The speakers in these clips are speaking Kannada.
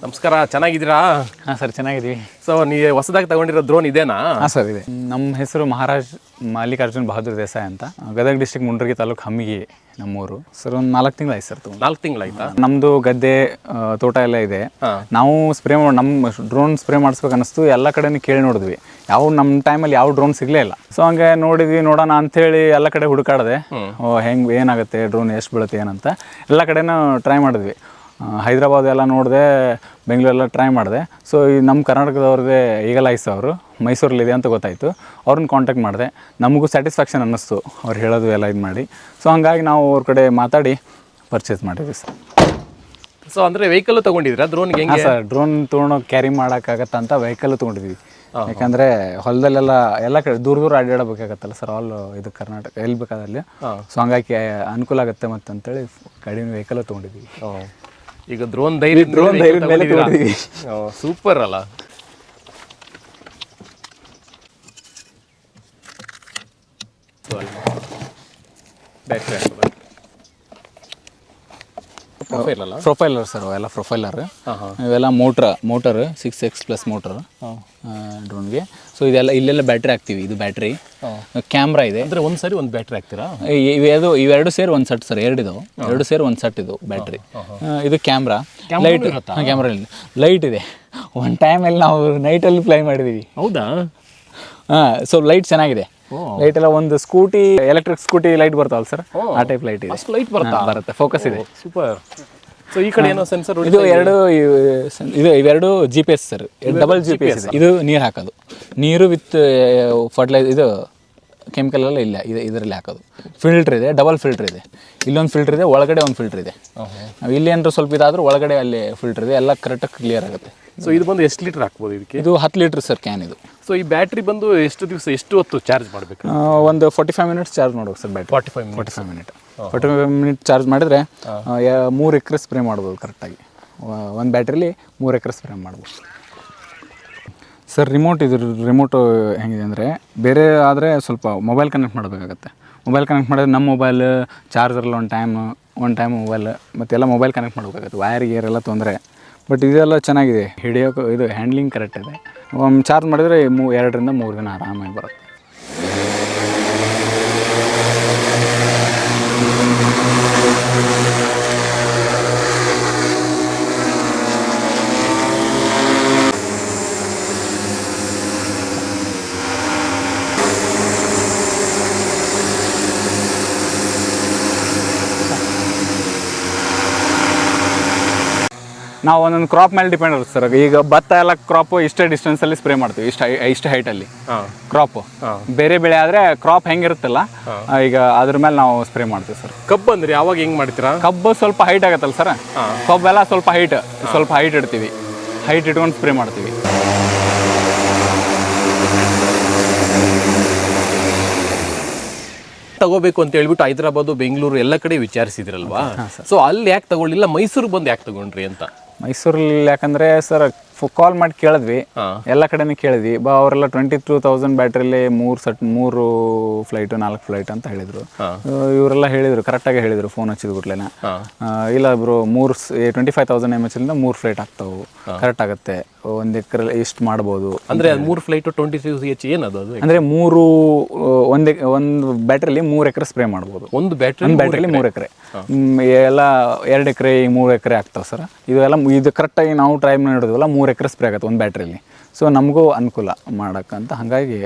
ನಮಸ್ಕಾರ, ಚೆನ್ನಾಗಿದ್ದೀರಾ? ಹಾಂ ಸರ್, ಚೆನ್ನಾಗಿದ್ದೀವಿ. ಸೊ ನೀವು ಹೊಸದಾಗಿ ತಗೊಂಡಿರೋ ಡ್ರೋನ್ ಇದೇನಾ? ಹಾಂ ಸರ್, ಇದೆ. ನಮ್ಮ ಹೆಸರು ಮಹಾರಾಜ್ ಮಲ್ಲಿಕಾರ್ಜುನ್ ಬಹದ್ದೂರ್ ದೇಸಾಯಿ ಅಂತ. ಗದಗ ಡಿಸ್ಟ್ರಿಕ್ಟ್ ಮುಂಡ್ರಗಿ ತಾಲೂಕು ಹಮ್ಮಿಗಿ ನಮ್ಮೂರು. ಸರ್ ಒಂದು 4 ತಿಂಗಳಾಯ್ತು ಸರ್. 4 ತಿಂಗಳಾಯ್ತಾ? ನಮ್ಮದು ಗದ್ದೆ ತೋಟ ಎಲ್ಲ ಇದೆ. ನಾವು ನಮ್ಮ ಡ್ರೋನ್ ಸ್ಪ್ರೇ ಮಾಡಿಸ್ಬೇಕು ಅನ್ನಿಸ್ತು. ಎಲ್ಲ ಕಡೆನೂ ಕೇಳಿ ನೋಡಿದ್ವಿ, ನಮ್ಮ ಟೈಮಲ್ಲಿ ಯಾವ ಡ್ರೋನ್ ಸಿಗಲೇ ಇಲ್ಲ. ಸೊ ಹಂಗೆ ನೋಡೋಣ ಅಂಥೇಳಿ ಎಲ್ಲ ಕಡೆ ಹುಡುಕಾಡಿದೆ. ಹೆಂಗೆ ಏನಾಗುತ್ತೆ, ಡ್ರೋನ್ ಎಷ್ಟು ಬೀಳುತ್ತೆ ಏನಂತ ಎಲ್ಲ ಕಡೆನೂ ಟ್ರೈ ಮಾಡಿದ್ವಿ. ಹೈದ್ರಾಬಾದ್ ಎಲ್ಲ ನೋಡಿದೆ, ಬೆಂಗಳೂರೆಲ್ಲ ಟ್ರೈ ಮಾಡಿದೆ. ಸೊ ಈ ನಮ್ಮ ಕರ್ನಾಟಕದವ್ರದ್ದೇ ಈಗಲ್ ಐಸ್ ಅವರು ಮೈಸೂರಲ್ಲಿದೆ ಅಂತ ಗೊತ್ತಾಯಿತು. ಅವ್ರನ್ನ ಕಾಂಟ್ಯಾಕ್ಟ್ ಮಾಡಿದೆ. ನಮಗೂ ಸ್ಯಾಟಿಸ್ಫ್ಯಾಕ್ಷನ್ ಅನ್ನಿಸ್ತು ಅವ್ರು ಹೇಳೋದು ಎಲ್ಲ ಇದು ಮಾಡಿ. ಸೊ ಹಂಗಾಗಿ ನಾವು ಅವ್ರ ಕಡೆ ಮಾತಾಡಿ ಪರ್ಚೇಸ್ ಮಾಡಿದ್ವಿ ಸರ್. ಸೊ ಅಂದರೆ ವೆಹಿಕಲ್ಲು ತೊಗೊಂಡಿದ್ದೀರಾ ಡ್ರೋನ್ಗೆ? ಹೆಂಗೆ ಸರ್, ಡ್ರೋನ್ ತೊಗೊಂಡು ಕ್ಯಾರಿ ಮಾಡೋಕ್ಕಾಗತ್ತ ಅಂತ ವೆಹಿಕಲ್ಲು ತೊಗೊಂಡಿದ್ವಿ. ಯಾಕಂದರೆ ಹೊಲದಲ್ಲೆಲ್ಲ ಎಲ್ಲ ಕಡೆ ದೂರ ಅಡ್ಡಾಡಬೇಕಾಗತ್ತಲ್ಲ ಸರ್, ಇದು ಕರ್ನಾಟಕ ಎಲ್ಲಿ ಬೇಕಾದಲ್ಲಿ. ಸೊ ಹಂಗಾಗಿ ಅನುಕೂಲ ಆಗುತ್ತೆ ಮತ್ತು ಅಂತೇಳಿ ಗಾಡಿ ವೆಹಿಕಲ್ಲು ತೊಗೊಂಡಿದ್ವಿ. ಈಗ ಡ್ರೋನ್ ಧೈರ್ಯ ಮೇಲೆ ತೊಗೊಂಡಿದ್ದೀವಿ. ಸೂಪರ್ ಅಲ್ಲ? ಪ್ರೊಫೈಲರ್ ಸರ್, ಅವೆಲ್ಲ ಪ್ರೊಫೈಲರ್. ಇವೆಲ್ಲ ಮೋಟರ್ 6X+ ಮೋಟರ್ ಡ್ರೋನ್ಗೆ. ಸೊ ಇದೆಲ್ಲ ಇಲ್ಲೆಲ್ಲ ಬ್ಯಾಟ್ರಿ ಹಾಕ್ತೀವಿ. ಇದು ಬ್ಯಾಟ್ರಿ, ಕ್ಯಾಮ್ರಾ ಇದೆ. ಅಂದರೆ ಒಂದು ಸರಿ ಒಂದು ಬ್ಯಾಟ್ರಿ ಹಾಕ್ತೀರಾ? ಇವೆರಡು ಸೇರಿ ಒಂದು ಸೆಟ್ ಸರ್. ಎರಡು ಸೇರಿ ಒಂದು ಸೆಟ್ ಇದು ಬ್ಯಾಟ್ರಿ. ಇದು ಕ್ಯಾಮ್ರಾ, ಲೈಟ್. ಕ್ಯಾಮ್ರಾ ಲೈಟ್ ಇದೆ. ಒಂದು ಟೈಮಲ್ಲಿ ನಾವು ನೈಟಲ್ಲಿ ಫ್ಲೈ ಮಾಡಿದ್ದೀವಿ. ಹೌದಾ? ಸೊ ಲೈಟ್ ಚೆನ್ನಾಗಿದೆ. ಲೈಟ್ ಎಲ್ಲ ಒಂದು ಸ್ಕೂಟಿ, ಎಲೆಕ್ಟ್ರಿಕ್ ಸ್ಕೂಟಿ ಲೈಟ್ ಬರ್ತಾವಲ್ಲ ಸರ್, ಆ ಟೈಪ್ ಲೈಟ್ ಇದೆ. ಲೈಟ್ ಬರುತ್ತೆ, ಫೋಕಸ್ ಇದೆ. ಸೂಪರ್. ಸೊ ಈ ಕಡೆ ಏನೋ ಸೆನ್ಸರ್ ಇವೆರಡು GPS ಸರ್, ಡಬಲ್ GPS ಇದೆ. ಇದು ನೀರು ಹಾಕೋದು, ನೀರು ವಿತ್ ಫರ್ಟಿಲೈಸರ್, ಇದು ಕೆಮಿಕಲ್ ಎಲ್ಲ ಇಲ್ಲ, ಇದರಲ್ಲಿ ಹಾಕೋದು. ಫಿಲ್ಟ್ರ್ ಇದೆ, ಡಬಲ್ ಫಿಲ್ಟ್ರ್ ಇದೆ. ಇಲ್ಲೊಂದು ಫಿಲ್ಟ್ರ್ ಇದೆ, ಒಳಗಡೆ ಒಂದು ಫಿಲ್ಟ್ರ್ ಇದೆ. ಇಲ್ಲಿ ಏನಾದ್ರು ಸ್ವಲ್ಪ ಇದಾದರೂ ಒಳಗಡೆ ಅಲ್ಲಿ ಫಿಲ್ಟ್ರ್ ಇದೆ. ಎಲ್ಲ ಕರೆಕ್ಟಾಗಿ ಕ್ಲಿಯರ್ ಆಗುತ್ತೆ. ಸೊ ಇದು ಬಂದು ಎಷ್ಟು ಲೀಟರ್ ಹಾಕ್ಬೋದು ಇದಕ್ಕೆ? ಇದು 10 ಲೀಟ್ರ್ ಸರ್ ಕ್ಯಾನ್ ಇದು. ಸೊ ಈ ಬ್ಯಾಟ್ರಿ ಬಂದು ಎಷ್ಟು ಹೊತ್ತು ಚಾರ್ಜ್ ಮಾಡಬೇಕು? ಒಂದು 45 ಮಿನಿಟ್ಸ್ ಚಾರ್ಜ್ ಮಾಡ್ಬೇಕು ಸರ್ ಬ್ಯಾಟ್ರಿ. 45 ಮಿನಿಟ್ ಚಾರ್ಜ್ ಮಾಡಿದರೆ 3 ಎಕರೆ ಸ್ಪ್ರೇ ಮಾಡ್ಬೋದು ಕರೆಕ್ಟಾಗಿ. ಒಂದು ಬ್ಯಾಟ್ರಿಲಿ 3 ಎಕರೆ ಸ್ಪ್ರೇ ಮಾಡ್ಬೋದು ಸರ್. ರಿಮೋಟು ಹೆಂಗಿದೆ ಅಂದರೆ, ಬೇರೆ ಆದರೆ ಸ್ವಲ್ಪ ಮೊಬೈಲ್ ಕನೆಕ್ಟ್ ಮಾಡಬೇಕಾಗತ್ತೆ. ಮೊಬೈಲ್ ಕನೆಕ್ಟ್ ಮಾಡಿದ್ರೆ ನಮ್ಮ ಮೊಬೈಲ್ ಚಾರ್ಜರಲ್ಲಿ ಒಂದು ಟೈಮ್ ಮೊಬೈಲ್ ಮತ್ತೆಲ್ಲ ಮೊಬೈಲ್ ಕನೆಕ್ಟ್ ಮಾಡಬೇಕಾಗತ್ತೆ. ವೈರ್ ಗೇರ್ ಎಲ್ಲ ತೊಂದರೆ. ಬಟ್ ಇದೆಲ್ಲ ಚೆನ್ನಾಗಿದೆ, ಹಿಡಿಯೋಕೆ ಇದು ಹ್ಯಾಂಡ್ಲಿಂಗ್ ಕರೆಕ್ಟ್ ಇದೆ. ಚಾರ್ಜ್ ಮಾಡಿದರೆ 2 ರಿಂದ 3 ದಿನ ಆರಾಮಾಗಿ ಬರುತ್ತೆ. ನಾವು ಒಂದೊಂದು ಕ್ರಾಪ್ ಮೇಲೆ ಡಿಪೆಂಡ್ ಇರುತ್ತೆ ಸರ್. ಈಗ ಭತ್ತ ಎಲ್ಲ ಕ್ರಾಪು ಇಷ್ಟೇ ಡಿಸ್ಟೆನ್ಸಲ್ಲಿ ಸ್ಪ್ರೇ ಮಾಡ್ತೀವಿ, ಇಷ್ಟು ಹೈಟಲ್ಲಿ ಕ್ರಾಪು. ಬೇರೆ ಬೆಳೆ ಆದರೆ ಕ್ರಾಪ್ ಹೆಂಗಿರುತ್ತಲ್ಲ, ಈಗ ಅದ್ರ ಮೇಲೆ ನಾವು ಸ್ಪ್ರೇ ಮಾಡ್ತೀವಿ ಸರ್. ಕಬ್ಬು ಅಂದ್ರೆ ಯಾವಾಗ ಹೆಂಗೆ ಮಾಡ್ತೀರಾ? ಕಬ್ಬು ಸ್ವಲ್ಪ ಹೈಟ್ ಆಗುತ್ತಲ್ಲ ಸರ್, ಕಬ್ಬೆಲ್ಲ ಸ್ವಲ್ಪ ಹೈಟ್ ಇಡ್ತೀವಿ. ಹೈಟ್ ಇಟ್ಕೊಂಡು ಸ್ಪ್ರೇ ಮಾಡ್ತೀವಿ. ತಗೋಬೇಕು ಅಂತ ಹೇಳ್ಬಿಟ್ಟು ಹೈದರಾಬಾದು, ಬೆಂಗಳೂರು ಎಲ್ಲ ಕಡೆ ವಿಚಾರಿಸಿದ್ರಲ್ವಾ? ಸೊ ಅಲ್ಲಿ ಯಾಕೆ ತಗೊಳ್ಳಿಲ್ಲ, ಮೈಸೂರು ಬಂದು ಯಾಕೆ ತಗೊಂಡ್ರಿ ಅಂತ? ಮೈಸೂರಲ್ಲಿ ಯಾಕಂದರೆ ಸರ್ ಕಾಲ್ ಮಾಡಿ ಕೇಳಿದ್ವಿ, ಎಲ್ಲ ಕಡೆನೂ ಕೇಳಿದ್ವಿ. ಅವರೆಲ್ಲ 22,000 ಬ್ಯಾಟ್ರಿಲಿ 3 ಫ್ಲೈಟು 4 ಫ್ಲೈಟ್ ಅಂತ ಹೇಳಿದರು. ಇವರೆಲ್ಲ ಹೇಳಿದರು, ಕರೆಕ್ಟಾಗಿ ಹೇಳಿದರು ಫೋನ್ ಹಚ್ಚಿದ ಕೂಡಲೇನ. ಇಲ್ಲ ಬ್ರೋ, 25,000 mAh 3 ಫ್ಲೈಟ್ ಆಗ್ತಾವೆ, ಕರೆಕ್ಟ್ ಆಗುತ್ತೆ. 1 ಎಕರೆ ಇಷ್ಟು ಮಾಡ್ಬೋದು. ಅಂದರೆ 3 ಫ್ಲೈಟು 25H ಏನದು? ಅಂದರೆ ಒಂದು ಬ್ಯಾಟ್ರಿಲಿ 3 ಎಕರೆ ಸ್ಪ್ರೇ ಮಾಡ್ಬೋದು. ಒಂದು ಬ್ಯಾಟ್ರಿಲಿ 3 ಎಕರೆ, ಎಲ್ಲ 2 ಎಕರೆ 3 ಎಕರೆ ಆಗ್ತಾವೆ ಸರ್. ಇದು ಕರೆಕ್ಟಾಗಿ ನಾವು ಟ್ರೈ ಮಾಡಿದ್ವಲ್ಲ, 3 ಎಕರೆ ಸ್ಪ್ರೇ ಆಗುತ್ತೆ ಒಂದು ಬ್ಯಾಟ್ರಿಲಿ. ಸೊ ನಮಗೂ ಅನುಕೂಲ ಮಾಡೋಕ್ಕಂತ ಹಾಗಾಗಿ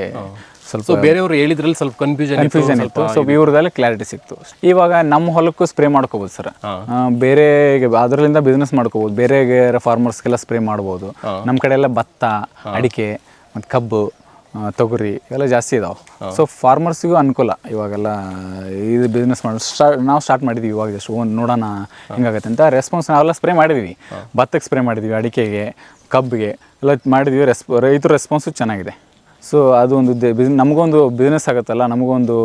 ಸ್ವಲ್ಪ ಬೇರೆಯವರು ಹೇಳಿದ್ರಲ್ಲಿ ಸ್ವಲ್ಪ ಕನ್ಫ್ಯೂಷನ್ ಇತ್ತು. ಸೊ ಇವ್ರದಲ್ಲಿ ಕ್ಲಾರಿಟಿ ಸಿಕ್ತು. ಇವಾಗ ನಮ್ಮ ಹೊಲಕ್ಕೂ ಸ್ಪ್ರೇ ಮಾಡ್ಕೋಬೋದು ಸರ್. ಬೇರೆ ಅದರಿಂದ ಬಿಸ್ನೆಸ್ ಮಾಡ್ಕೋಬೋದು. ಬೇರೆ ಫಾರ್ಮರ್ಸ್ಗೆಲ್ಲ ಸ್ಪ್ರೇ ಮಾಡ್ಬೋದು. ನಮ್ಮ ಕಡೆ ಎಲ್ಲ ಭತ್ತ, ಅಡಿಕೆ ಮತ್ತು ಕಬ್ಬು, ತೊಗರಿ ಇವೆಲ್ಲ ಜಾಸ್ತಿ ಇದಾವೆ. ಸೊ ಫಾರ್ಮರ್ಸಿಗೂ ಅನುಕೂಲ. ಇವಾಗೆಲ್ಲ ಇದು ಬಿಸ್ನೆಸ್ ನಾವು ಸ್ಟಾರ್ಟ್ ಮಾಡಿದ್ವಿ ಇವಾಗ ಜಸ್ಟ್. ನೋಡೋಣ ಹೆಂಗಾಗತ್ತೆ ಅಂತ ರೆಸ್ಪಾನ್ಸ್. ನಾವೆಲ್ಲ ಸ್ಪ್ರೇ ಮಾಡಿದ್ವಿ, ಭತ್ತಕ್ಕೆ ಸ್ಪ್ರೇ ಮಾಡಿದ್ವಿ, ಅಡಿಕೆಗೆ, ಕಬ್ಬಿಗೆ ಎಲ್ಲ ಮಾಡಿದ್ವಿ. ರೈತರ ರೆಸ್ಪಾನ್ಸು ಚೆನ್ನಾಗಿದೆ. ಸೊ ಅದು ಒಂದು ನಮಗೊಂದು ಬಿಸ್ನೆಸ್ ಆಗುತ್ತಲ್ಲ, ನಮಗೊಂದು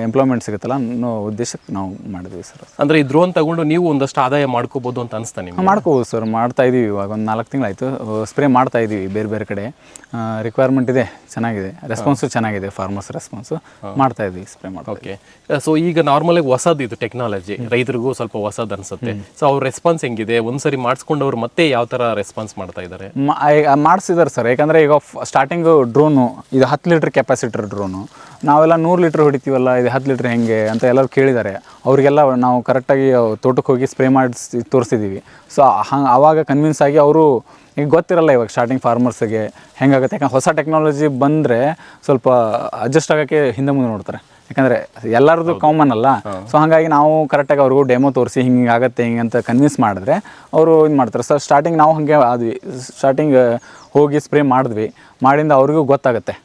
ಎಂಪ್ಲಾಯ್ಮೆಂಟ್ ಸಿಗುತ್ತಲ್ಲ ಅನ್ನೋ ಉದ್ದೇಶಕ್ಕೆ ನಾವು ಮಾಡಿದ್ವಿ ಸರ್. ಅಂದ್ರೆ ಈ ಡ್ರೋನ್ ತಗೊಂಡು ನೀವು ಒಂದಷ್ಟು ಆದಾಯ ಮಾಡ್ಕೋಬಹುದು ಅಂತ ಅನಿಸ್ತಾ ನಿಮ್ಗೆ? ಮಾಡ್ಕೋಬೋದು ಸರ್, ಮಾಡ್ತಾ ಇದೀವಿ. ಇವಾಗ ಒಂದು 4 ತಿಂಗಳಾಯಿತು ಸ್ಪ್ರೇ ಮಾಡ್ತಾ ಇದ್ದೀವಿ ಬೇರೆ ಬೇರೆ ಕಡೆ. ರಿಕ್ವೈರ್ಮೆಂಟ್ ಇದೆ, ಚೆನ್ನಾಗಿದೆ, ರೆಸ್ಪಾನ್ಸು ಚೆನ್ನಾಗಿದೆ, ಫಾರ್ಮರ್ಸ್ ರೆಸ್ಪಾನ್ಸು ಮಾಡ್ತಾ ಇದ್ದೀವಿ ಸ್ಪ್ರೇ ಮಾಡಿ. ಓಕೆ, ಸೊ ಈಗ ನಾರ್ಮಲಾಗಿ ಹೊಸದು ಇದು ಟೆಕ್ನಾಲಜಿ, ರೈತರಿಗೂ ಸ್ವಲ್ಪ ಹೊಸದು ಅನ್ಸುತ್ತೆ. ಸೊ ಅವ್ರ ರೆಸ್ಪಾನ್ಸ್ ಹೆಂಗಿದೆ? ಒಂದ್ಸರಿ ಮಾಡಿಸ್ಕೊಂಡವ್ರು ಮತ್ತೆ ಯಾವ ಥರ ರೆಸ್ಪಾನ್ಸ್ ಮಾಡ್ತಾ ಇದ್ದಾರೆ? ಮಾಡಿಸಿದ್ದಾರೆ ಸರ್. ಯಾಕಂದರೆ ಈಗ ಸ್ಟಾರ್ಟಿಂಗು ಡ್ರೋನು ಇದು 10 ಲೀಟ್ರ್ ಕೆಪಾಸಿಟರ್ ಡ್ರೋನು, ನಾವೆಲ್ಲ 100 ಲೀಟ್ರ್ ಹೊಡಿತೀವಲ್ಲ, ಇದು 10 ಲೀಟ್ರ್ ಹೆಂಗೆ ಅಂತ ಎಲ್ಲರೂ ಕೇಳಿದ್ದಾರೆ. ಅವರಿಗೆಲ್ಲ ನಾವು ಕರೆಕ್ಟಾಗಿ ತೋಟಕ್ಕೆ ಹೋಗಿ ಸ್ಪ್ರೇ ಮಾಡಿಸಿ ತೋರಿಸಿದ್ದೀವಿ. ಸೊ ಆವಾಗ ಕನ್ವಿನ್ಸ್ ಆಗಿ ಅವರು, ಈಗ ಗೊತ್ತಿರಲ್ಲ ಇವಾಗ ಸ್ಟಾರ್ಟಿಂಗ್ ಫಾರ್ಮರ್ಸಿಗೆ ಹೆಂಗಾಗುತ್ತೆ. ಯಾಕಂದ್ರೆ ಹೊಸ ಟೆಕ್ನಾಲಜಿ ಬಂದರೆ ಸ್ವಲ್ಪ ಅಡ್ಜಸ್ಟ್ ಆಗೋಕ್ಕೆ ಹಿಂದೆ ಮುಂದೆ ನೋಡ್ತಾರೆ, ಯಾಕಂದರೆ ಎಲ್ಲರದ್ದು ಕಾಮನ್ ಅಲ್ಲ. ಸೊ ಹಾಗಾಗಿ ನಾವು ಕರೆಕ್ಟಾಗಿ ಅವ್ರಿಗೂ ಡೆಮೋ ತೋರಿಸಿ ಹಿಂಗೆ ಆಗುತ್ತೆ ಹಿಂಗೆ ಅಂತ ಕನ್ವಿನ್ಸ್ ಮಾಡಿದ್ರೆ ಅವರು ಇದು ಮಾಡ್ತಾರೆ. ಸೊ ಸ್ಟಾರ್ಟಿಂಗ್ ನಾವು ಹಾಗೆ ಆದ್ವಿ, ಸ್ಟಾರ್ಟಿಂಗ್ ಹೋಗಿ ಸ್ಪ್ರೇ ಮಾಡಿದ್ವಿ, ಮಾಡಿಂದ ಅವ್ರಿಗೂ ಗೊತ್ತಾಗುತ್ತೆ,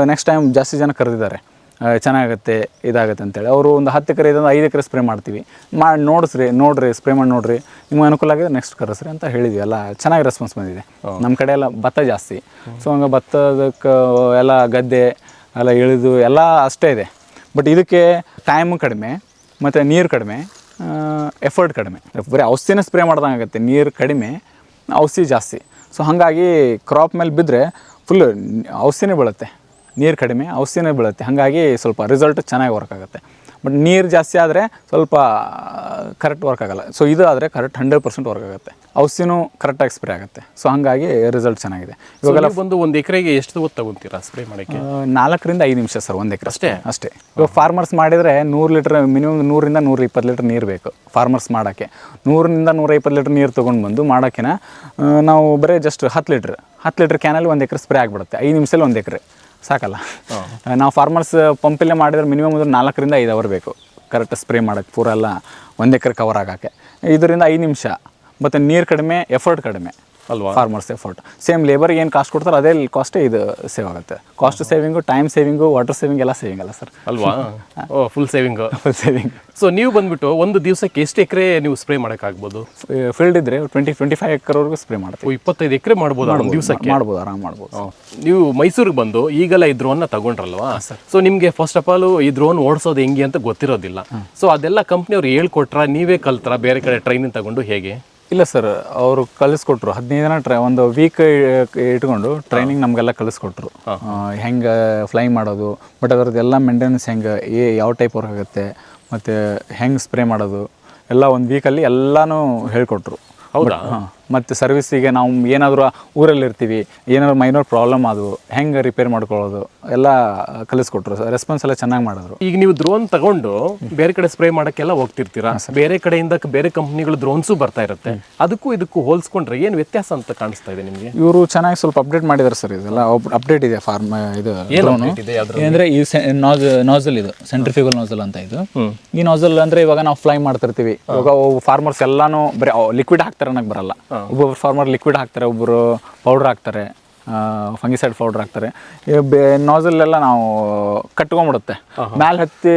ನೆಕ್ಸ್ಟ್ ಟೈಮ್ ಜಾಸ್ತಿ ಜನ ಕರೆದಿದ್ದಾರೆ, ಚೆನ್ನಾಗುತ್ತೆ ಇದಾಗುತ್ತೆ ಅಂತೇಳಿ. ಅವರು ಒಂದು 10 ಎಕರೆ ಇದಂದ್ರೆ 5 ಎಕರೆ ಸ್ಪ್ರೇ ಮಾಡ್ತೀವಿ, ಮಾಡಿ ನೋಡ್ರಿ ಸ್ಪ್ರೇ ಮಾಡಿ ನೋಡಿರಿ, ನಿಮ್ಗೆ ಅನುಕೂಲ ಆಗಿದೆ ನೆಕ್ಸ್ಟ್ ಕರೆಸ್ರಿ ಅಂತ ಹೇಳಿದ್ವಿ. ಎಲ್ಲ ಚೆನ್ನಾಗಿ ರೆಸ್ಪಾನ್ಸ್ ಬಂದಿದೆ. ನಮ್ಮ ಕಡೆ ಎಲ್ಲ ಭತ್ತ ಜಾಸ್ತಿ, ಸೊ ಹಂಗೆ ಭತ್ತದಕ್ಕೆ ಎಲ್ಲ ಗದ್ದೆ ಎಲ್ಲ ಇಳಿದು ಎಲ್ಲ ಅಷ್ಟೇ ಇದೆ. ಬಟ್ ಇದಕ್ಕೆ ಟೈಮು ಕಡಿಮೆ ಮತ್ತು ನೀರು ಕಡಿಮೆ, ಎಫರ್ಟ್ ಕಡಿಮೆ. ಬರೀ ಔಷಧಿನ ಸ್ಪ್ರೇ ಮಾಡ್ದಂಗೆ ಆಗುತ್ತೆ, ನೀರು ಕಡಿಮೆ ಔಷಧಿ ಜಾಸ್ತಿ. ಸೊ ಹಾಗಾಗಿ ಕ್ರಾಪ್ ಮೇಲೆ ಬಿದ್ದರೆ ಫುಲ್ಲು ಔಷಧಿನೇ ಬೀಳುತ್ತೆ, ನೀರು ಕಡಿಮೆ ಔಷಧಿನೇ ಬೀಳುತ್ತೆ. ಹಾಗಾಗಿ ಸ್ವಲ್ಪ ರಿಸಲ್ಟ್ ಚೆನ್ನಾಗಿ ವರ್ಕ್ ಆಗುತ್ತೆ. ಬಟ್ ನೀರು ಜಾಸ್ತಿ ಆದರೆ ಸ್ವಲ್ಪ ಕರೆಕ್ಟ್ ವರ್ಕ್ ಆಗೋಲ್ಲ. ಸೊ ಇದು ಆದರೆ ಕರೆಕ್ಟ್ 100% ವರ್ಕ್ ಆಗುತ್ತೆ, ಔಷಧಿನೂ ಕರೆಕ್ಟಾಗಿ ಸ್ಪ್ರೇ ಆಗುತ್ತೆ. ಸೊ ಹಾಗಾಗಿ ರಿಸಲ್ಟ್ ಚೆನ್ನಾಗಿದೆ. ಇವಾಗೆಲ್ಲ ಒಂದು ಎಕರೆಗೆ ಎಷ್ಟು ಹೊತ್ತು ತಗೊಂತೀರಾ ಸ್ಪ್ರೇ ಮಾಡೋಕ್ಕೆ? 4 ರಿಂದ 5 ನಿಮಿಷ ಸರ್, 1 ಎಕರೆ ಅಷ್ಟೇ. ಇವಾಗ ಫಾರ್ಮರ್ಸ್ ಮಾಡಿದರೆ 100 ಲೀಟ್ರ್ ಮಿನಿಮಮ್ 100 ರಿಂದ 120 ಲೀಟ್ರ್ ನೀರು ಬೇಕು ಫಾರ್ಮರ್ಸ್ ಮಾಡೋಕ್ಕೆ. 100 ರಿಂದ 120 ಲೀಟ್ರ್ ನೀರು ತೊಗೊಂಡು ಬಂದು ಮಾಡೋಕ್ಕಿನ ನಾವು ಬರೀ ಜಸ್ಟ್ 10 ಲೀಟ್ರ್ ಕ್ಯಾನಲ್ಲಿ 1 ಎಕರೆ ಸ್ಪ್ರೇ ಆಗಿಬಿಡುತ್ತೆ. 5 ನಿಮಿಷದಲ್ಲಿ 1 ಎಕರೆ ಸಾಕಲ್ಲ. ನಾವು ಫಾರ್ಮರ್ಸ್ ಪಂಪಲ್ಲೇ ಮಾಡಿದ್ರೆ ಮಿನಿಮಮ್ 4 ರಿಂದ 5 ಅವರ್ ಬೇಕು ಕರೆಕ್ಟ್ ಸ್ಪ್ರೇ ಮಾಡೋಕ್ಕೆ, ಪೂರ ಎಲ್ಲ 1 ಎಕರೆ ಕವರ್ ಆಗೋಕ್ಕೆ. ಇದರಿಂದ 5 ನಿಮಿಷ, ಮತ್ತು ನೀರು ಕಡಿಮೆ, ಎಫರ್ಟ್ ಕಡಿಮೆ ಅಲ್ವಾ? ಫಾರ್ಮರ್ಸ್ ಎಫರ್ಟ್ ಸೇಮ್, ಲೇಬರ್ಗೆ ಏನು ಕಾಸ್ಟ್ ಕೊಡ್ತಾರೆ ಅದೇ ಕಾಸ್ಟೇ ಇದು ಸೇವ್ ಆಗುತ್ತೆ. Cost saving, time saving, water saving ಎಲ್ಲ ಸೇವಿಂಗ್ ಅಲ್ಲ ಸರ್ ಅಲ್ವಾ? Full saving. ಸೇವಿಂಗ್. ಸೊ ನೀವು ಬಂದ್ಬಿಟ್ಟು ಒಂದು ದಿವಸಕ್ಕೆ ಎಷ್ಟು ಎಕರೆ ನೀವು ಸ್ಪ್ರೇ ಮಾಡೋಕ್ಕಾಗ್ಬೋದು? ಫೀಲ್ಡ್ ಇದ್ದರೆ 20-25 ಎಕರೆವರೆಗೂ ಸ್ಪ್ರೇ ಮಾಡ್ತೀವಿ. 25 ಎಕರೆ ಮಾಡ್ಬೋದು ಒಂದು ದಿವಸಕ್ಕೆ? ಮಾಡ್ಬೋದು, ಆರಾಮ್ ಮಾಡ್ಬೋದು. ನೀವು ಮೈಸೂರಿಗೆ ಬಂದು ಈಗೆಲ್ಲ ಈ ಡ್ರೋನ್ನ ತಗೊಂಡ್ರಲ್ವಾ? ಸೊ ನಿಮಗೆ ಫಸ್ಟ್ ಆಫ್ ಆಲ್ ಈ ಡ್ರೋನ್ ಓಡಿಸೋದು ಹೆಂಗೆ ಅಂತ ಗೊತ್ತಿರೋದಿಲ್ಲ. ಸೊ ಅದೆಲ್ಲ ಕಂಪ್ನಿಯವ್ರು ಹೇಳ್ಕೊಟ್ರ, ನೀವೇ ಕಲ್ತರ, ಬೇರೆ ಕಡೆ ಟ್ರೈನಿಂಗ್ ತಗೊಂಡು ಹೇಗೆ? ಇಲ್ಲ ಸರ್, ಅವರು ಕಲಿಸ್ಕೊಟ್ರು. 15 ದಿನ ಒಂದು ವೀಕ್ ಇಟ್ಕೊಂಡು ಟ್ರೈನಿಂಗ್ ನಮಗೆಲ್ಲ ಕಲಿಸ್ಕೊಟ್ರು, ಹೆಂಗೆ ಫ್ಲೈ ಮಾಡೋದು, ಬಟ್ ಅದರದ್ದೆಲ್ಲ ಮೇಂಟೆನೆನ್ಸ್ ಹೆಂಗೆ, ಯಾವ ಟೈಪ್ ವರ್ಕ್ ಆಗುತ್ತೆ, ಮತ್ತು ಹೆಂಗೆ ಸ್ಪ್ರೇ ಮಾಡೋದು ಎಲ್ಲ ಒಂದು ವೀಕಲ್ಲಿ ಎಲ್ಲನೂ ಹೇಳ್ಕೊಟ್ರು. ಹೌದಾ? ಮತ್ತು ಸರ್ವಿಸಿಗೆ ನಾವು ಏನಾದರೂ ಊರಲ್ಲಿ ಇರ್ತೀವಿ, ಏನಾದ್ರು ಮೈನರ್ ಪ್ರಾಬ್ಲಮ್ ಅದು ಹೆಂಗೆ ರಿಪೇರ್ ಮಾಡ್ಕೊಳ್ಳೋದು ಎಲ್ಲ ಕಲಿಸ್ಕೊಟ್ರು. ರೆಸ್ಪಾನ್ಸ್ ಎಲ್ಲ ಚೆನ್ನಾಗಿ ಮಾಡಿದ್ರು. ಈಗ ನೀವು ಡ್ರೋನ್ ತಗೊಂಡು ಬೇರೆ ಕಡೆ ಸ್ಪ್ರೇ ಮಾಡೋಕ್ಕೆಲ್ಲ ಹೋಗ್ತಿರ್ತೀರಾ, ಬೇರೆ ಕಡೆಯಿಂದ ಬೇರೆ ಕಂಪ್ನಿಗಳು ಡ್ರೋನ್ಸು ಬರ್ತಾ ಇರುತ್ತೆ, ಅದಕ್ಕೂ ಇದಕ್ಕೂ ಹೋಲಿಸ್ಕೊಂಡ್ರೆ ಏನು ವ್ಯತ್ಯಾಸ ಅಂತ ಕಾಣಿಸ್ತಾ ಇದೆ ನಿಮಗೆ? ಇವರು ಚೆನ್ನಾಗಿ ಸ್ವಲ್ಪ ಅಪ್ಡೇಟ್ ಮಾಡಿದ್ದಾರೆ ಸರ್, ಇದೆಲ್ಲ ಅಪ್ಡೇಟ್ ಇದೆ. ಇದು ಏನಂದರೆ ಈ ನಾಜಲ್, ಇದು ಸೆಂಟ್ರಿಫ್ಯೂಗಲ್ ನಾಜಲ್ ಅಂತ. ಇದು ಈ ನಾಜಲ್ ಅಂದರೆ ಇವಾಗ ನಾವು ಫ್ಲೈ ಮಾಡ್ತಿರ್ತೀವಿ, ಇವಾಗ ಫಾರ್ಮರ್ಸ್ ಎಲ್ಲಾನು ಬರೀ ಲಿಕ್ವಿಡ್ ಹಾಕ್ತಾರೆ ಅನ್ನೋಕ್ಕೆ ಬರಲ್ಲ. ಒಬ್ಬೊಬ್ರು ಫಾರ್ಮರ್ ಲಿಕ್ವಿಡ್ ಹಾಕ್ತಾರೆ, ಒಬ್ಬರು ಪೌಡ್ರ್ ಹಾಕ್ತಾರೆ, ಫಂಗಿಸೈಡ್ ಪೌಡ್ರ್ ಹಾಕ್ತಾರೆ. ನಾಜಲ್ ಎಲ್ಲ ನಾವು ಕಟ್ಕೊಂಡ್ಬಿಡುತ್ತೆ, ಮ್ಯಾಲೆ ಹತ್ತಿ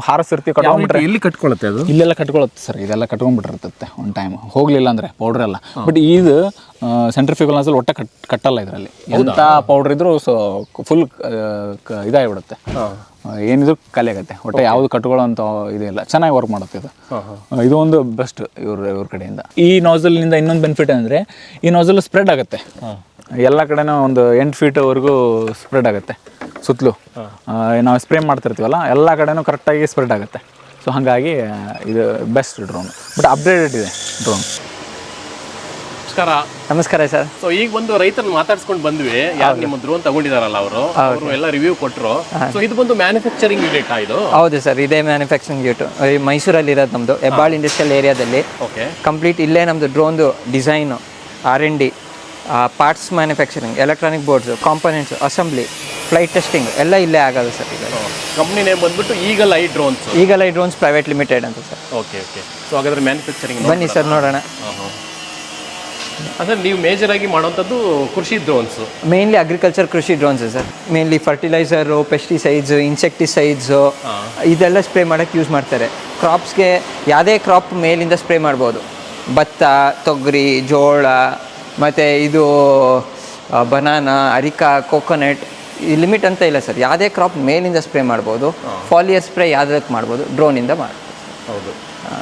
ಹಾರಿಸಿರ್ತೀವಿ, ಕಟ್ಕೊಂಡ್ಬಿಟ್ರೆ ಎಲ್ಲಿ ಕಟ್ಕೊಳ್ಳುತ್ತೆ ಅದು? ಇಲ್ಲೆಲ್ಲ ಕಟ್ಕೊಳುತ್ತೆ ಸರ್, ಇದೆಲ್ಲ ಕಟ್ಕೊಂಡ್ಬಿಟ್ಟಿರ್ತೈತೆ ಒಂದು ಟೈಮ್, ಹೋಗಲಿಲ್ಲ ಅಂದರೆ ಪೌಡ್ರ್ ಎಲ್ಲ. ಬಟ್ ಇದು ಸೆಂಟ್ರಿಫ್ಯೂಗಲ್ ನಾಜಲ್ ಒಟ್ಟೆ ಕಟ್ಟಲ್ಲ, ಇದರಲ್ಲಿ ಎಂಥ ಪೌಡ್ರ್ ಇದ್ರೂ ಸೊ ಫುಲ್ ಇದಾಗಿಬಿಡುತ್ತೆ, ಏನಿದ್ರು ಖಾಲಿ ಆಗುತ್ತೆ, ಒಟ್ಟೆ ಯಾವುದು ಕಟ್ಕೊಳ್ಳೋಂಥ ಇದಿಲ್ಲ. ಚೆನ್ನಾಗಿ ವರ್ಕ್ ಮಾಡುತ್ತೆ ಇದು. ಇದು ಒಂದು ಬೆಸ್ಟ್ ಇವ್ರ ಕಡೆಯಿಂದ. ಈ ನಾಜಲ್ನಿಂದ ಇನ್ನೊಂದು ಬೆನಿಫಿಟ್ ಅಂದರೆ ಈ ನಾಜಲ್ ಸ್ಪ್ರೆಡ್ ಆಗುತ್ತೆ ಎಲ್ಲ ಕಡೆನೂ, ಒಂದು 8 ಫೀಟ್ವರೆಗೂ ಸ್ಪ್ರೆಡ್ ಆಗುತ್ತೆ ಸುತ್ತಲೂ. ನಾವು ಸ್ಪ್ರೇ ಮಾಡ್ತಿರ್ತೀವಲ್ಲ ಎಲ್ಲ ಕಡೆನೂ ಕರೆಕ್ಟಾಗಿ ಸ್ಪ್ರೆಡ್ ಆಗುತ್ತೆ. ಸೊ ಹಾಗಾಗಿ ಇದು ಬೆಸ್ಟ್ ಡ್ರೋನ್, ಬಟ್ ಅಪ್ಗ್ರೇಡೆಡ್ ಇದೆ ಡ್ರೋನ್. ನಮಸ್ಕಾರ ಸರ್. ಸೊ ಈಗ ಒಂದು ರೈತರನ್ನ ಮಾತಾಡ್ಸ್ಕೊಂಡು ಬಂದ್ವಿ, ಯಾರು ನಿಮ್ಮ ಡ್ರೋನ್ ತಗೊಂಡಿದಾರಲ್ಲ ಅವರು ಎಲ್ಲ ರಿವ್ಯೂ ಕೊಟ್ಟರು. ಸೊ ಇದು ಬಂದು ಮ್ಯಾನುಫ್ಯಾಕ್ಚರಿಂಗ್ ಯೂನಿಟ್ ಇದು? ಹೌದು ಸರ್, ಇದೇ ಮ್ಯಾನುಫ್ಯಾಕ್ಚರಿಂಗ್ ಯೂನಿಟ್ ಮೈಸೂರಲ್ಲಿ ಇರೋದು ನಮ್ಮದು, ಹೆಬ್ಬಾಳ್ ಇಂಡಸ್ಟ್ರಿಯಲ್ ಏರಿಯಾದಲ್ಲಿ. ಓಕೆ, ಕಂಪ್ಲೀಟ್ ಇಲ್ಲೇ ನಮ್ಮದು ಡ್ರೋನ್ದು design, R&D, parts manufacturing, electronic boards, components, assembly, flight testing ಎಲ್ಲ ಇಲ್ಲೇ ಆಗೋದು ಸರ್. ಈಗ ಕಂಪ್ನಿ ನೇಮ್ ಬಂದ್ಬಿಟ್ಟು eagle eye drones private limited ಅಂತ ಸರ್. ಓಕೆ. ಸೊ ಹಾಗಾದ್ರೆ ಮ್ಯಾನುಫ್ಯಾಕ್ಚರಿಂಗ್ ಬನ್ನಿ ಸರ್ ನೋಡೋಣ. ಅಂದರೆ ನೀವು ಮೇಜರ್ ಆಗಿ ಮಾಡೋಂಥದ್ದು ಕೃಷಿ ಡ್ರೋನ್ಸ್? ಮೇನ್ಲಿ ಅಗ್ರಿಕಲ್ಚರ್ ಕೃಷಿ drones sir. Mainly fertiliser, pesticides, insecticides ಇದೆಲ್ಲ ಸ್ಪ್ರೇ ಮಾಡೋಕ್ಕೆ ಯೂಸ್ ಮಾಡ್ತಾರೆ. ಕ್ರಾಪ್ಸ್ಗೆ ಯಾವುದೇ ಕ್ರಾಪ್ ಮೇಲಿಂದ ಸ್ಪ್ರೇ ಮಾಡ್ಬೋದು, ಭತ್ತ, ತೊಗರಿ, ಜೋಳ, ಮತ್ತು ಇದು ಬನಾನಾ, ಅರಿಕಾ, ಕೋಕೋನಟ್ ಈ ಲಿಮಿಟ್ ಅಂತ ಇಲ್ಲ ಸರ್, ಯಾವುದೇ ಕ್ರಾಪ್ ಮೇಲಿಂದ ಸ್ಪ್ರೇ ಮಾಡ್ಬೋದು, ಫಾಲಿಯರ್ ಸ್ಪ್ರೇ ಯಾವುದಕ್ಕೆ ಮಾಡ್ಬೋದು, ಡ್ರೋನಿಂದ ಮಾಡ್ಬೋದು. ಹೌದು.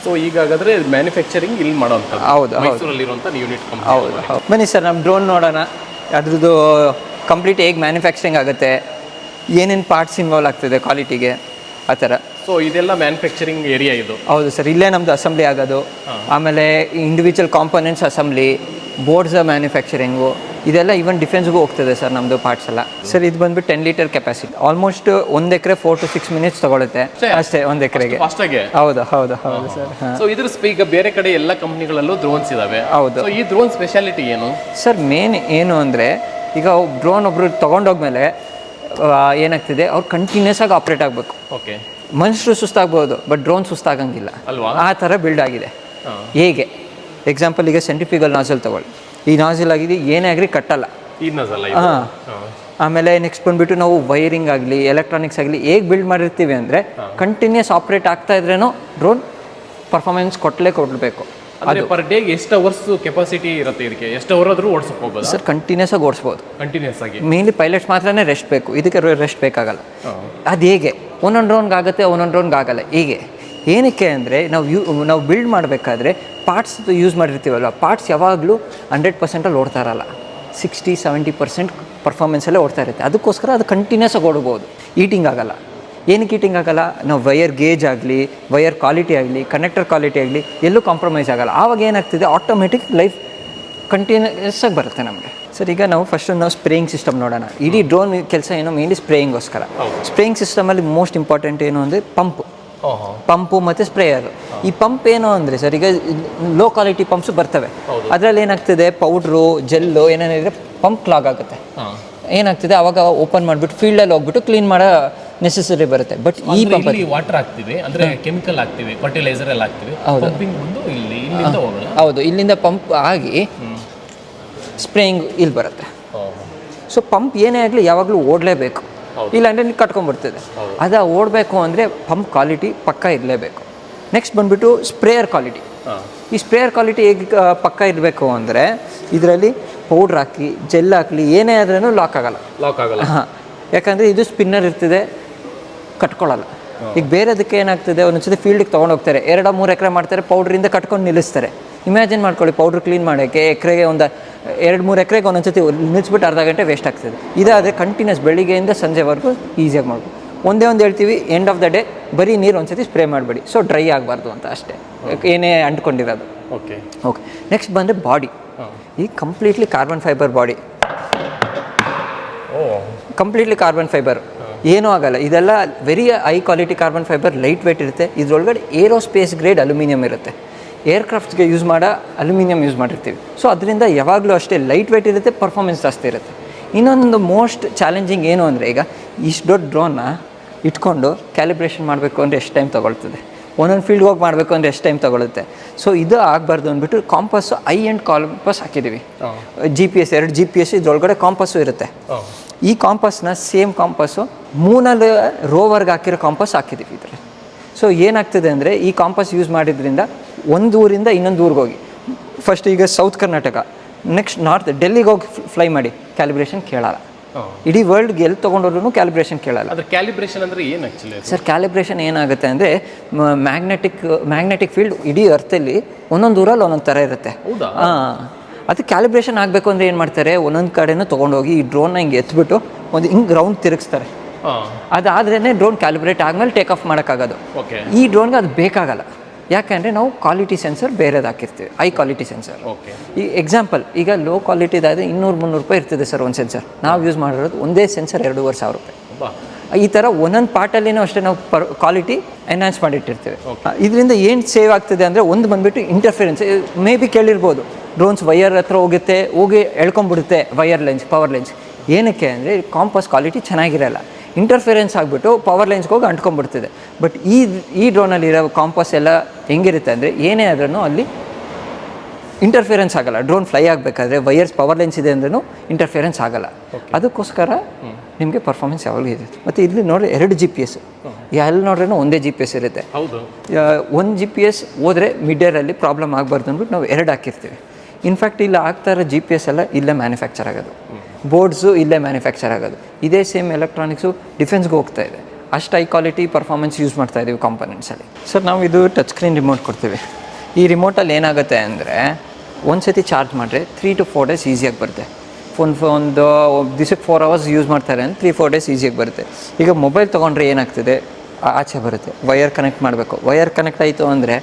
ಸೊ ಈಗ ಹಾಗಾದ್ರೆ ಮ್ಯಾನುಫ್ಯಾಕ್ಚರಿಂಗ್ ಇಲ್ಲಿ ಮಾಡೋಂಥದ್ದು ಹೌದು ಮೈಸೂರಲ್ಲಿರುವಂಥ ಯೂನಿಟ್ ಕಂಪ್ನಿ. ಹೌದು. ಬನ್ನಿ ಸರ್ ನಮ್ಮ ಡ್ರೋನ್ ನೋಡೋಣ, ಅದ್ರದ್ದು ಕಂಪ್ಲೀಟ್ ಹೇಗೆ ಮ್ಯಾನುಫ್ಯಾಕ್ಚರಿಂಗ್ ಆಗುತ್ತೆ, ಏನೇನು ಪಾರ್ಟ್ಸ್ ಇನ್ವಾಲ್ವ್ ಆಗ್ತದೆ ಕ್ವಾಲಿಟಿಗೆ, ಆ ಥರ. ಸೊ ಇದೆಲ್ಲ ಮ್ಯಾನುಫ್ಯಾಕ್ಚರಿಂಗ್ ಏರಿಯಾ ಇದು? ಹೌದು ಸರ್, ಇಲ್ಲೇ ನಮ್ಮದು ಅಸೆಂಬ್ಲಿ ಆಗೋದು, ಆಮೇಲೆ individual components assembly, boards manufacturing, ಇದೆಲ್ಲ ಈವನ್ ಡಿಫೆನ್ಸ್ಗೂ ಹೋಗ್ತದೆ ಸರ್ ನಮ್ಮದು ಪಾರ್ಟ್ಸ್ ಎಲ್ಲ. ಸರ್ ಇದು ಬಂದುಬಿಟ್ಟು 10 litre capacity, almost 1 acre 4 to 6 minutes ತೊಗೊಳುತ್ತೆ ಅಷ್ಟೇ 1 ಎಕರೆಗೆ. ಫಾಸ್ಟಾಗೆ? ಹೌದು ಹೌದು ಹೌದು ಸರ್. ಸೊ ಇದ್ರ ಈಗ ಬೇರೆ ಕಡೆ ಎಲ್ಲ ಕಂಪ್ನಿಗಳಲ್ಲೂ ಡ್ರೋನ್ಸ್ ಇದಾವೆ. ಹೌದು. ಸೊ ಈ ಡ್ರೋನ್ ಸ್ಪೆಷಾಲಿಟಿ ಏನು ಸರ್? ಮೇನ್ ಏನು ಅಂದರೆ, ಈಗ ಡ್ರೋನ್ ಒಬ್ರು ತೊಗೊಂಡೋಗ್ಮೇಲೆ ಏನಾಗ್ತಿದೆ, ಅವ್ರು ಕಂಟಿನ್ಯೂಸ್ ಆಗಿ ಆಪ್ರೇಟ್ ಆಗಬೇಕು. ಓಕೆ. ಮನುಷ್ಯರು ಸುಸ್ತಾಗ್ಬೋದು, ಬಟ್ ಡ್ರೋನ್ ಸುಸ್ತಾಗಂಗಿಲ್ಲ ಅಲ್ವಾ? ಆ ಥರ ಬಿಲ್ಡ್ ಆಗಿದೆ. ಹೇಗೆ ಎಕ್ಸಾಂಪಲ್, ಈಗ ಸೆಂಟ್ರಿಫ್ಯೂಗಲ್ ನಾಸಲ್ ತಗೊಳ್ಳಿ, ಈ ನಾಸಲ್ ಆಗಿದೆ ಏನೇ ಆಗಲಿ ಕಟ್ಟಲ್ಲ. ಈ ನಜಲ್ ಹಾಂ. ಆಮೇಲೆ ನೆಕ್ಸ್ಟ್ ಬಂದುಬಿಟ್ಟು ನಾವು ವೈರಿಂಗ್ ಆಗಲಿ ಎಲೆಕ್ಟ್ರಾನಿಕ್ಸ್ ಆಗಲಿ ಹೇಗೆ ಬಿಲ್ಡ್ ಮಾಡಿರ್ತೀವಿ ಅಂದರೆ, ಕಂಟಿನ್ಯೂಸ್ ಆಪ್ರೇಟ್ ಆಗ್ತಾ ಇದ್ರೇನೋ ಡ್ರೋನ್ ಪರ್ಫಾರ್ಮೆನ್ಸ್ ಕೊಡಬೇಕು. ಅದು ಪರ್ ಡೇಗೆ ಎಷ್ಟು ಅವರ್ಸ್ ಕೆಪಾಸಿಟಿ ಇರುತ್ತೆ ಇದಕ್ಕೆ? ಎಷ್ಟು ಅವರ್ ಆದರೂ ಓಡಿಸಕ್ಕೆ ಹೋಗ್ಬೋದು ಸರ್? ಕಂಟಿನ್ಯೂಸ್ ಆಗಿ ಓಡಿಸ್ಬೋದು, ಕಂಟಿನ್ಯೂಸ್ ಆಗಿ. ಮೇನ್ಲಿ ಪೈಲಟ್ಸ್ ಮಾತ್ರನೇ ರೆಸ್ಟ್ ಬೇಕು, ಇದಕ್ಕೆ ರೆಸ್ಟ್ ಬೇಕಾಗಲ್ಲ. ಅದು ಹೇಗೆ ಒಂದೊಂದು ಡ್ರೋನ್ಗೆ ಆಗುತ್ತೆ, ಒಂದೊಂದು ಡ್ರೋನ್ಗೆ ಆಗಲ್ಲ. ಹೀಗೆ ಏನಕ್ಕೆ ಅಂದರೆ, ನಾವು ಬಿಲ್ಡ್ ಮಾಡಬೇಕಾದ್ರೆ ಪಾರ್ಟ್ಸ್ ಯೂಸ್ ಮಾಡಿರ್ತೀವಲ್ಲ, ಪಾರ್ಟ್ಸ್ ಯಾವಾಗಲೂ 100% ಓಡ್ತಾ ಇರಲ್ಲ, 60-70% ಪರ್ಫಾರ್ಮೆನ್ಸಲ್ಲೇ ಓಡ್ತಾ ಇರುತ್ತೆ. ಅದಕ್ಕೋಸ್ಕರ ಅದು ಕಂಟಿನ್ಯೂಸ್ ಆಗಿ ಓಡ್ಬೋದು, ಈಟಿಂಗ್ ಆಗಲ್ಲ. ಏನಕ್ಕೆ ಈಟಿಂಗ್ ಆಗಲ್ಲ? ನಾವು ವೈರ್ ಗೇಜ್ ಆಗಲಿ, ವೈರ್ ಕ್ವಾಲಿಟಿ ಆಗಲಿ, ಕನೆಕ್ಟರ್ ಕ್ವಾಲಿಟಿ ಆಗಲಿ ಎಲ್ಲೂ ಕಾಂಪ್ರಮೈಸ್ ಆಗಲ್ಲ. ಆವಾಗ ಏನಾಗ್ತಿದೆ, ಆಟೋಮೆಟಿಕ್ ಲೈಫ್ ಕಂಟಿನ್ಯೂಸ್ ಆಗಿ ಬರುತ್ತೆ ನಮಗೆ. ಸರ್ ಈಗ ನಾವು ಸ್ಪ್ರೇಯಿಂಗ್ ಸಿಸ್ಟಮ್ ನೋಡೋಣ. ಇಡೀ ಡ್ರೋನ್ ಕೆಲಸ ಏನೋ ಮೇನ್ಲಿ ಸ್ಪ್ರೇಯಿಂಗೋಸ್ಕರ. ಸ್ಪ್ರೇಯಿಂಗ್ ಸಿಸ್ಟಮಲ್ಲಿ ಮೋಸ್ಟ್ ಇಂಪಾರ್ಟೆಂಟ್ ಏನು ಅಂದರೆ ಪಂಪು ಮತ್ತು ಸ್ಪ್ರೇಯರ್. ಈ ಪಂಪ್ ಏನು ಅಂದರೆ ಸರ್, ಈಗ ಲೋ ಕ್ವಾಲಿಟಿ ಪಂಪ್ಸ್ ಬರ್ತವೆ, ಅದರಲ್ಲಿ ಏನಾಗ್ತದೆ, ಪೌಡ್ರು ಜೆಲ್ಲು ಏನೇನಿದ್ರೆ ಪಂಪ್ ಕ್ಲಾಗ್ ಆಗುತ್ತೆ. ಏನಾಗ್ತದೆ, ಅವಾಗ ಓಪನ್ ಮಾಡಿಬಿಟ್ಟು ಫೀಲ್ಡಲ್ಲಿ ಹೋಗ್ಬಿಟ್ಟು ಕ್ಲೀನ್ ಮಾಡೋ ನೆಸೆಸರಿ ಬರುತ್ತೆ. ಬಟ್ ಈ ಪಂಪ್ ವಾಟರ್ ಹಾಕ್ತಿವಿ ಅಂದರೆ ಕೆಮಿಕಲ್ ಹಾಕ್ತಿವಿ, ಫರ್ಟಿಲೈಸರ್ ಎಲ್ಲ ಹಾಕ್ತಿವಿ. ಹೌದು, ಇಲ್ಲಿಂದ ಪಂಪ್ ಆಗಿ ಸ್ಪ್ರೇಯಿಂಗ್ ಇಲ್ಲಿ ಬರುತ್ತೆ. ಸೊ ಪಂಪ್ ಏನೇ ಆಗಲಿ ಯಾವಾಗಲೂ ಓಡಲೇಬೇಕು, ಇಲ್ಲಾಂದರೆ ನೀವು ಕಟ್ಕೊಂಡ್ಬಿಡ್ತದೆ. ಅದು ಓಡಬೇಕು ಅಂದರೆ ಪಂಪ್ ಕ್ವಾಲಿಟಿ ಪಕ್ಕ ಇರಲೇಬೇಕು. ನೆಕ್ಸ್ಟ್ ಬಂದುಬಿಟ್ಟು ಸ್ಪ್ರೇಯರ್ ಕ್ವಾಲಿಟಿ. ಈ ಸ್ಪ್ರೇಯರ್ ಕ್ವಾಲಿಟಿ ಹೇಗೆ ಪಕ್ಕ ಇರಬೇಕು ಅಂದರೆ, ಇದರಲ್ಲಿ ಪೌಡ್ರ್ ಹಾಕಿ ಜೆಲ್ ಹಾಕಲಿ ಏನೇ ಆದ್ರೂ ಲಾಕ್ ಆಗಲ್ಲ. ಹಾಂ, ಯಾಕಂದರೆ ಇದು ಸ್ಪಿನ್ನರ್ ಇರ್ತಿದೆ, ಕಟ್ಕೊಳ್ಳಲ್ಲ. ಈಗ ಬೇರೆದಕ್ಕೆ ಏನಾಗ್ತದೆ, ಒಂದೊಂದ್ಸತಿ ಫೀಲ್ಡಿಗೆ ತೊಗೊಂಡೋಗ್ತಾರೆ, 2-3 ಎಕರೆ ಮಾಡ್ತಾರೆ, ಪೌಡ್ರಿಂದ ಕಟ್ಕೊಂಡು ನಿಲ್ಲಿಸ್ತಾರೆ. ಇಮ್ಯಾಜಿನ್ ಮಾಡ್ಕೊಳ್ಳಿ, ಪೌಡ್ರ್ ಕ್ಲೀನ್ ಮಾಡೋಕ್ಕೆ ಎಕರೆಗೆ ಒಂದು 2-3 ಎಕರೆಗೆ ಒಂದೊಂದ್ಸತಿ ನಿಲ್ಲಿಸ್ಬಿಟ್ಟು ಅರ್ಧ ಗಂಟೆ ವೇಸ್ಟ್ ಆಗ್ತದೆ. ಇದಾದರೆ ಕಂಟಿನ್ಯೂಸ್ ಬೆಳಿಗ್ಗೆಯಿಂದ ಸಂಜೆವರೆಗೂ ಈಸಿಯಾಗಿ ಮಾಡ್ಬೋದು. ಒಂದೇ ಒಂದು ಹೇಳ್ತೀವಿ, ಎಂಡ್ ಆಫ್ ದ ಡೇ ಬರೀ ನೀರು ಒಂದ್ಸತಿ ಸ್ಪ್ರೇ ಮಾಡಬೇಡಿ, ಸೊ ಡ್ರೈ ಆಗಬಾರ್ದು ಅಂತ ಅಷ್ಟೇ, ಏನೇ ಅಂಟ್ಕೊಂಡಿರೋದು. ಓಕೆ. ನೆಕ್ಸ್ಟ್ ಬಂದರೆ ಬಾಡಿ. ಈ completely carbon fibre body, completely carbon fibre, ಏನೂ ಆಗಲ್ಲ. ಇದೆಲ್ಲ very high quality carbon fibre, light weight ಇರುತ್ತೆ. ಇದರೊಳಗಡೆ ಏರೋಸ್ಪೇಸ್ ಗ್ರೇಡ್ ಅಲ್ಯೂಮಿನಿಯಂ ಇರುತ್ತೆ. ಏರ್ಕ್ರಾಫ್ಟ್ಸ್ಗೆ ಯೂಸ್ ಮಾಡೋ ಅಲ್ಯೂಮಿನಿಯಂ ಯೂಸ್ ಮಾಡಿರ್ತೀವಿ. ಸೊ ಅದರಿಂದ ಯಾವಾಗಲೂ ಅಷ್ಟೇ ಲೈಟ್ ವೇಟ್ ಇರುತ್ತೆ, ಪರ್ಫಾರ್ಮೆನ್ಸ್ ಜಾಸ್ತಿ ಇರುತ್ತೆ. ಇನ್ನೊಂದು ಮೋಸ್ಟ್ ಚಾಲೆಂಜಿಂಗ್ ಏನು ಅಂದರೆ, ಈಗ ಇಷ್ಟು ದೊಡ್ಡ ಡ್ರೋನ್ನ ಇಟ್ಕೊಂಡು ಕ್ಯಾಲಿಬ್ರೇಷನ್ ಮಾಡಬೇಕು ಅಂದರೆ ಎಷ್ಟು ಟೈಮ್ ತೊಗೊಳ್ತದೆ, ಒಂದೊಂದು ಫೀಲ್ಡ್ಗೆ ಹೋಗಿ ಮಾಡಬೇಕು ಅಂದರೆ ಎಷ್ಟು ಟೈಮ್ ತೊಗೊಳುತ್ತೆ. ಸೊ ಇದು ಆಗಬಾರ್ದು ಅಂದ್ಬಿಟ್ಟು ಕಾಂಪಸ್ಸು ಕಾಂಪಸ್ ಹಾಕಿದ್ದೀವಿ. GPS 2 GPS ಇದ್ರೊಳಗಡೆ ಕಾಂಪಸ್ಸು ಇರುತ್ತೆ. ಈ ಕಾಂಪಸ್ನ ಸೇಮ್ ಕಾಂಪಸ್ಸು ಮೂನಲ್ಲಿ ರೋವರ್ಗೆ ಹಾಕಿರೋ ಕಾಂಪಸ್ ಹಾಕಿದ್ದೀವಿ ಇದರಲ್ಲಿ. ಸೊ ಏನಾಗ್ತದೆ ಅಂದರೆ, ಈ ಕಾಂಪಸ್ ಯೂಸ್ ಮಾಡಿದ್ರಿಂದ ಒಂದು ಊರಿಂದ ಇನ್ನೊಂದು ಊರಿಗೆ ಹೋಗಿ, ಫಸ್ಟ್ ಈಗ ಸೌತ್ ಕರ್ನಾಟಕ, ನೆಕ್ಸ್ಟ್ ನಾರ್ತ್ ಡೆಲ್ಲಿಗೆ ಹೋಗಿ ಫ್ಲೈ ಮಾಡಿ, ಕ್ಯಾಲಿಬ್ರೇಷನ್ ಕೇಳಲ್ಲ. ಇಡೀ ವರ್ಲ್ಡ್ಗೆ ಎಲ್ಲಿ ತೊಗೊಂಡ್ರೂ ಕ್ಯಾಲಿಬ್ರೇಷನ್ ಕೇಳಲ್ಲ. ಅದ್ರ ಕ್ಯಾಲಿಬ್ರೇಷನ್ ಅಂದರೆ ಏನು ಆ್ಯಕ್ಚುಲಿ ಸರ್? ಕ್ಯಾಲಿಬ್ರೇಷನ್ ಏನಾಗುತ್ತೆ ಅಂದರೆ, ಮ್ಯಾಗ್ನೆಟಿಕ್ ಫೀಲ್ಡ್ ಇಡೀ ಅರ್ಥಲ್ಲಿ ಒಂದೊಂದು ಊರಲ್ಲಿ ಒಂದೊಂದು ಥರ ಇರುತ್ತೆ. ಹಾಂ, ಅದು ಕ್ಯಾಲಿಬ್ರೇಷನ್ ಆಗಬೇಕು ಅಂದರೆ ಏನು ಮಾಡ್ತಾರೆ, ಒಂದೊಂದು ಕಡೆನೂ ತೊಗೊಂಡೋಗಿ ಈ ಡ್ರೋನ್ನ ಹಿಂಗೆ ಎತ್ಬಿಟ್ಟು ಒಂದು ಹಿಂಗೆ ರೌಂಡ್ ತಿರುಗಿಸ್ತಾರೆ. ಅದಾದ್ರೇ ಡ್ರೋನ್ ಕ್ಯಾಲಿಬ್ರೇಟ್ ಆದಮೇಲೆ ಟೇಕ್ ಆಫ್ ಮಾಡೋಕ್ಕಾಗೋದು. ಈ ಡ್ರೋನ್ಗೆ ಅದು ಬೇಕಾಗಲ್ಲ, ಯಾಕೆಂದರೆ ನಾವು ಕ್ವಾಲಿಟಿ ಸೆನ್ಸರ್ ಬೇರೆದು ಹಾಕಿರ್ತೀವಿ, ಹೈ ಕ್ವಾಲಿಟಿ ಸೆನ್ಸರ್. ಈ ಎಕ್ಸಾಂಪಲ್, ಈಗ ಲೋ ಕ್ವಾಲಿಟಿದಾದರೆ 200-300 ರೂಪಾಯಿ ಇರ್ತದೆ ಸರ್ ಒಂದು ಸೆನ್ಸರ್. ನಾವು ಯೂಸ್ ಮಾಡಿರೋದು ಒಂದೇ ಸೆನ್ಸರ್ 2,500 ರೂಪಾಯಿ. ಈ ಥರ ಒಂದೊಂದು ಪಾರ್ಟಲ್ಲಿನೂ ಅಷ್ಟೇ ನಾವು ಕ್ವಾಲಿಟಿ ಎನ್ಹಾನ್ಸ್ ಮಾಡಿಟ್ಟಿರ್ತೀವಿ. ಇದರಿಂದ ಏನು ಸೇವ್ ಆಗ್ತದೆ ಅಂದರೆ, ಒಂದು ಬಂದುಬಿಟ್ಟು ಇಂಟರ್ಫಿರೆನ್ಸ್. ಮೇ ಬಿ ಕೇಳಿರ್ಬೋದು, ಡ್ರೋನ್ಸ್ ವೈಯರ್ ಹತ್ರ ಹೋಗಿ ಎಳ್ಕೊಂಡ್ಬಿಡುತ್ತೆ ವೈಯರ್ ಲೆನ್ಸ್, ಪವರ್ ಲೆನ್ಸ್. ಏನಕ್ಕೆ ಅಂದರೆ, ಕಾಂಪಸ್ ಕ್ವಾಲಿಟಿ ಚೆನ್ನಾಗಿರಲ್ಲ, ಇಂಟರ್ಫಿರೆನ್ಸ್ ಆಗಿಬಿಟ್ಟು ಪವರ್ ಲೈನ್ಸ್ಗೆ ಹೋಗಿ ಅಂಟ್ಕೊಂಡ್ಬಿಡ್ತಿದೆ. ಬಟ್ ಈ ಡ್ರೋನಲ್ಲಿರೋ ಕಾಂಪಸ್ ಎಲ್ಲ ಹೆಂಗಿರುತ್ತೆ ಅಂದರೆ, ಏನೇ ಆದ್ರೂ ಅಲ್ಲಿ ಇಂಟರ್ಫಿರೆನ್ಸ್ ಆಗಲ್ಲ. ಡ್ರೋನ್ ಫ್ಲೈ ಆಗಬೇಕಾದ್ರೆ ವೈಯರ್ಸ್ ಪವರ್ ಲೈನ್ಸ್ ಇದೆ ಅಂದ್ರೂ ಇಂಟರ್ಫಿರೆನ್ಸ್ ಆಗಲ್ಲ. ಅದಕ್ಕೋಸ್ಕರ ನಿಮಗೆ ಪರ್ಫಾರ್ಮೆನ್ಸ್ ಯಾವಾಗಲೂ ಇದೆ. ಮತ್ತು ಇಲ್ಲಿ ನೋಡಿದ್ರೆ 2 GPS, ಎಲ್ಲಿ ನೋಡ್ರೂ ಒಂದೇ GPS ಇರುತ್ತೆ. ಒಂದು GPS ಹೋದರೆ ಮಿಡ್-ಏರಲ್ಲಿ ಪ್ರಾಬ್ಲಮ್ ಆಗಬಾರ್ದು ಅಂದ್ಬಿಟ್ಟು ನಾವು 2 ಹಾಕಿರ್ತೀವಿ. ಇನ್ಫ್ಯಾಕ್ಟ್ ಇಲ್ಲಿ ಆಗ್ತಾ ಇರೋ GPS ಎಲ್ಲ ಇಲ್ಲೇ ಮ್ಯಾನುಫ್ಯಾಕ್ಚರ್ ಆಗೋದು. ಬೋರ್ಡ್ಸು ಇಲ್ಲೇ ಮ್ಯಾನುಫ್ಯಾಕ್ಚರ್ ಆಗೋದು. ಇದೇ ಸೇಮ್ ಎಲೆಕ್ಟ್ರಾನಿಕ್ಸು ಡಿಫೆನ್ಸ್ಗೆ ಹೋಗ್ತಾ ಇದೆ. ಅಷ್ಟು ಹೈ ಕ್ವಾಲಿಟಿ ಪರ್ಫಾರ್ಮೆನ್ಸ್ ಯೂಸ್ ಮಾಡ್ತಾ ಇದ್ದೀವಿ ಕಾಂಪೊನೆಂಟ್ಸಲ್ಲಿ. ಸರ್ ನಾವು ಇದು ಟಚ್ ಸ್ಕ್ರೀನ್ ರಿಮೋಟ್ ಕೊಡ್ತೀವಿ. ಈ ರಿಮೋಟಲ್ಲಿ ಏನಾಗುತ್ತೆ ಅಂದರೆ ಒಂದು ಸತಿ ಚಾರ್ಜ್ ಮಾಡಿದ್ರೆ 3 to 4 days ಈಸಿಯಾಗಿ ಬರುತ್ತೆ. ಒಂದು ದಿವಸಕ್ಕೆ 4 hours ಯೂಸ್ ಮಾಡ್ತಾರೆ ಅಂದರೆ 3-4 days ಈಸಿಯಾಗಿ ಬರುತ್ತೆ. ಈಗ ಮೊಬೈಲ್ ತೊಗೊಂಡ್ರೆ ಏನಾಗ್ತದೆ, ಆಚೆ ಬರುತ್ತೆ, ವಯರ್ ಕನೆಕ್ಟ್ ಮಾಡಬೇಕು. ವಯರ್ ಕನೆಕ್ಟ್ ಆಯಿತು ಅಂದರೆ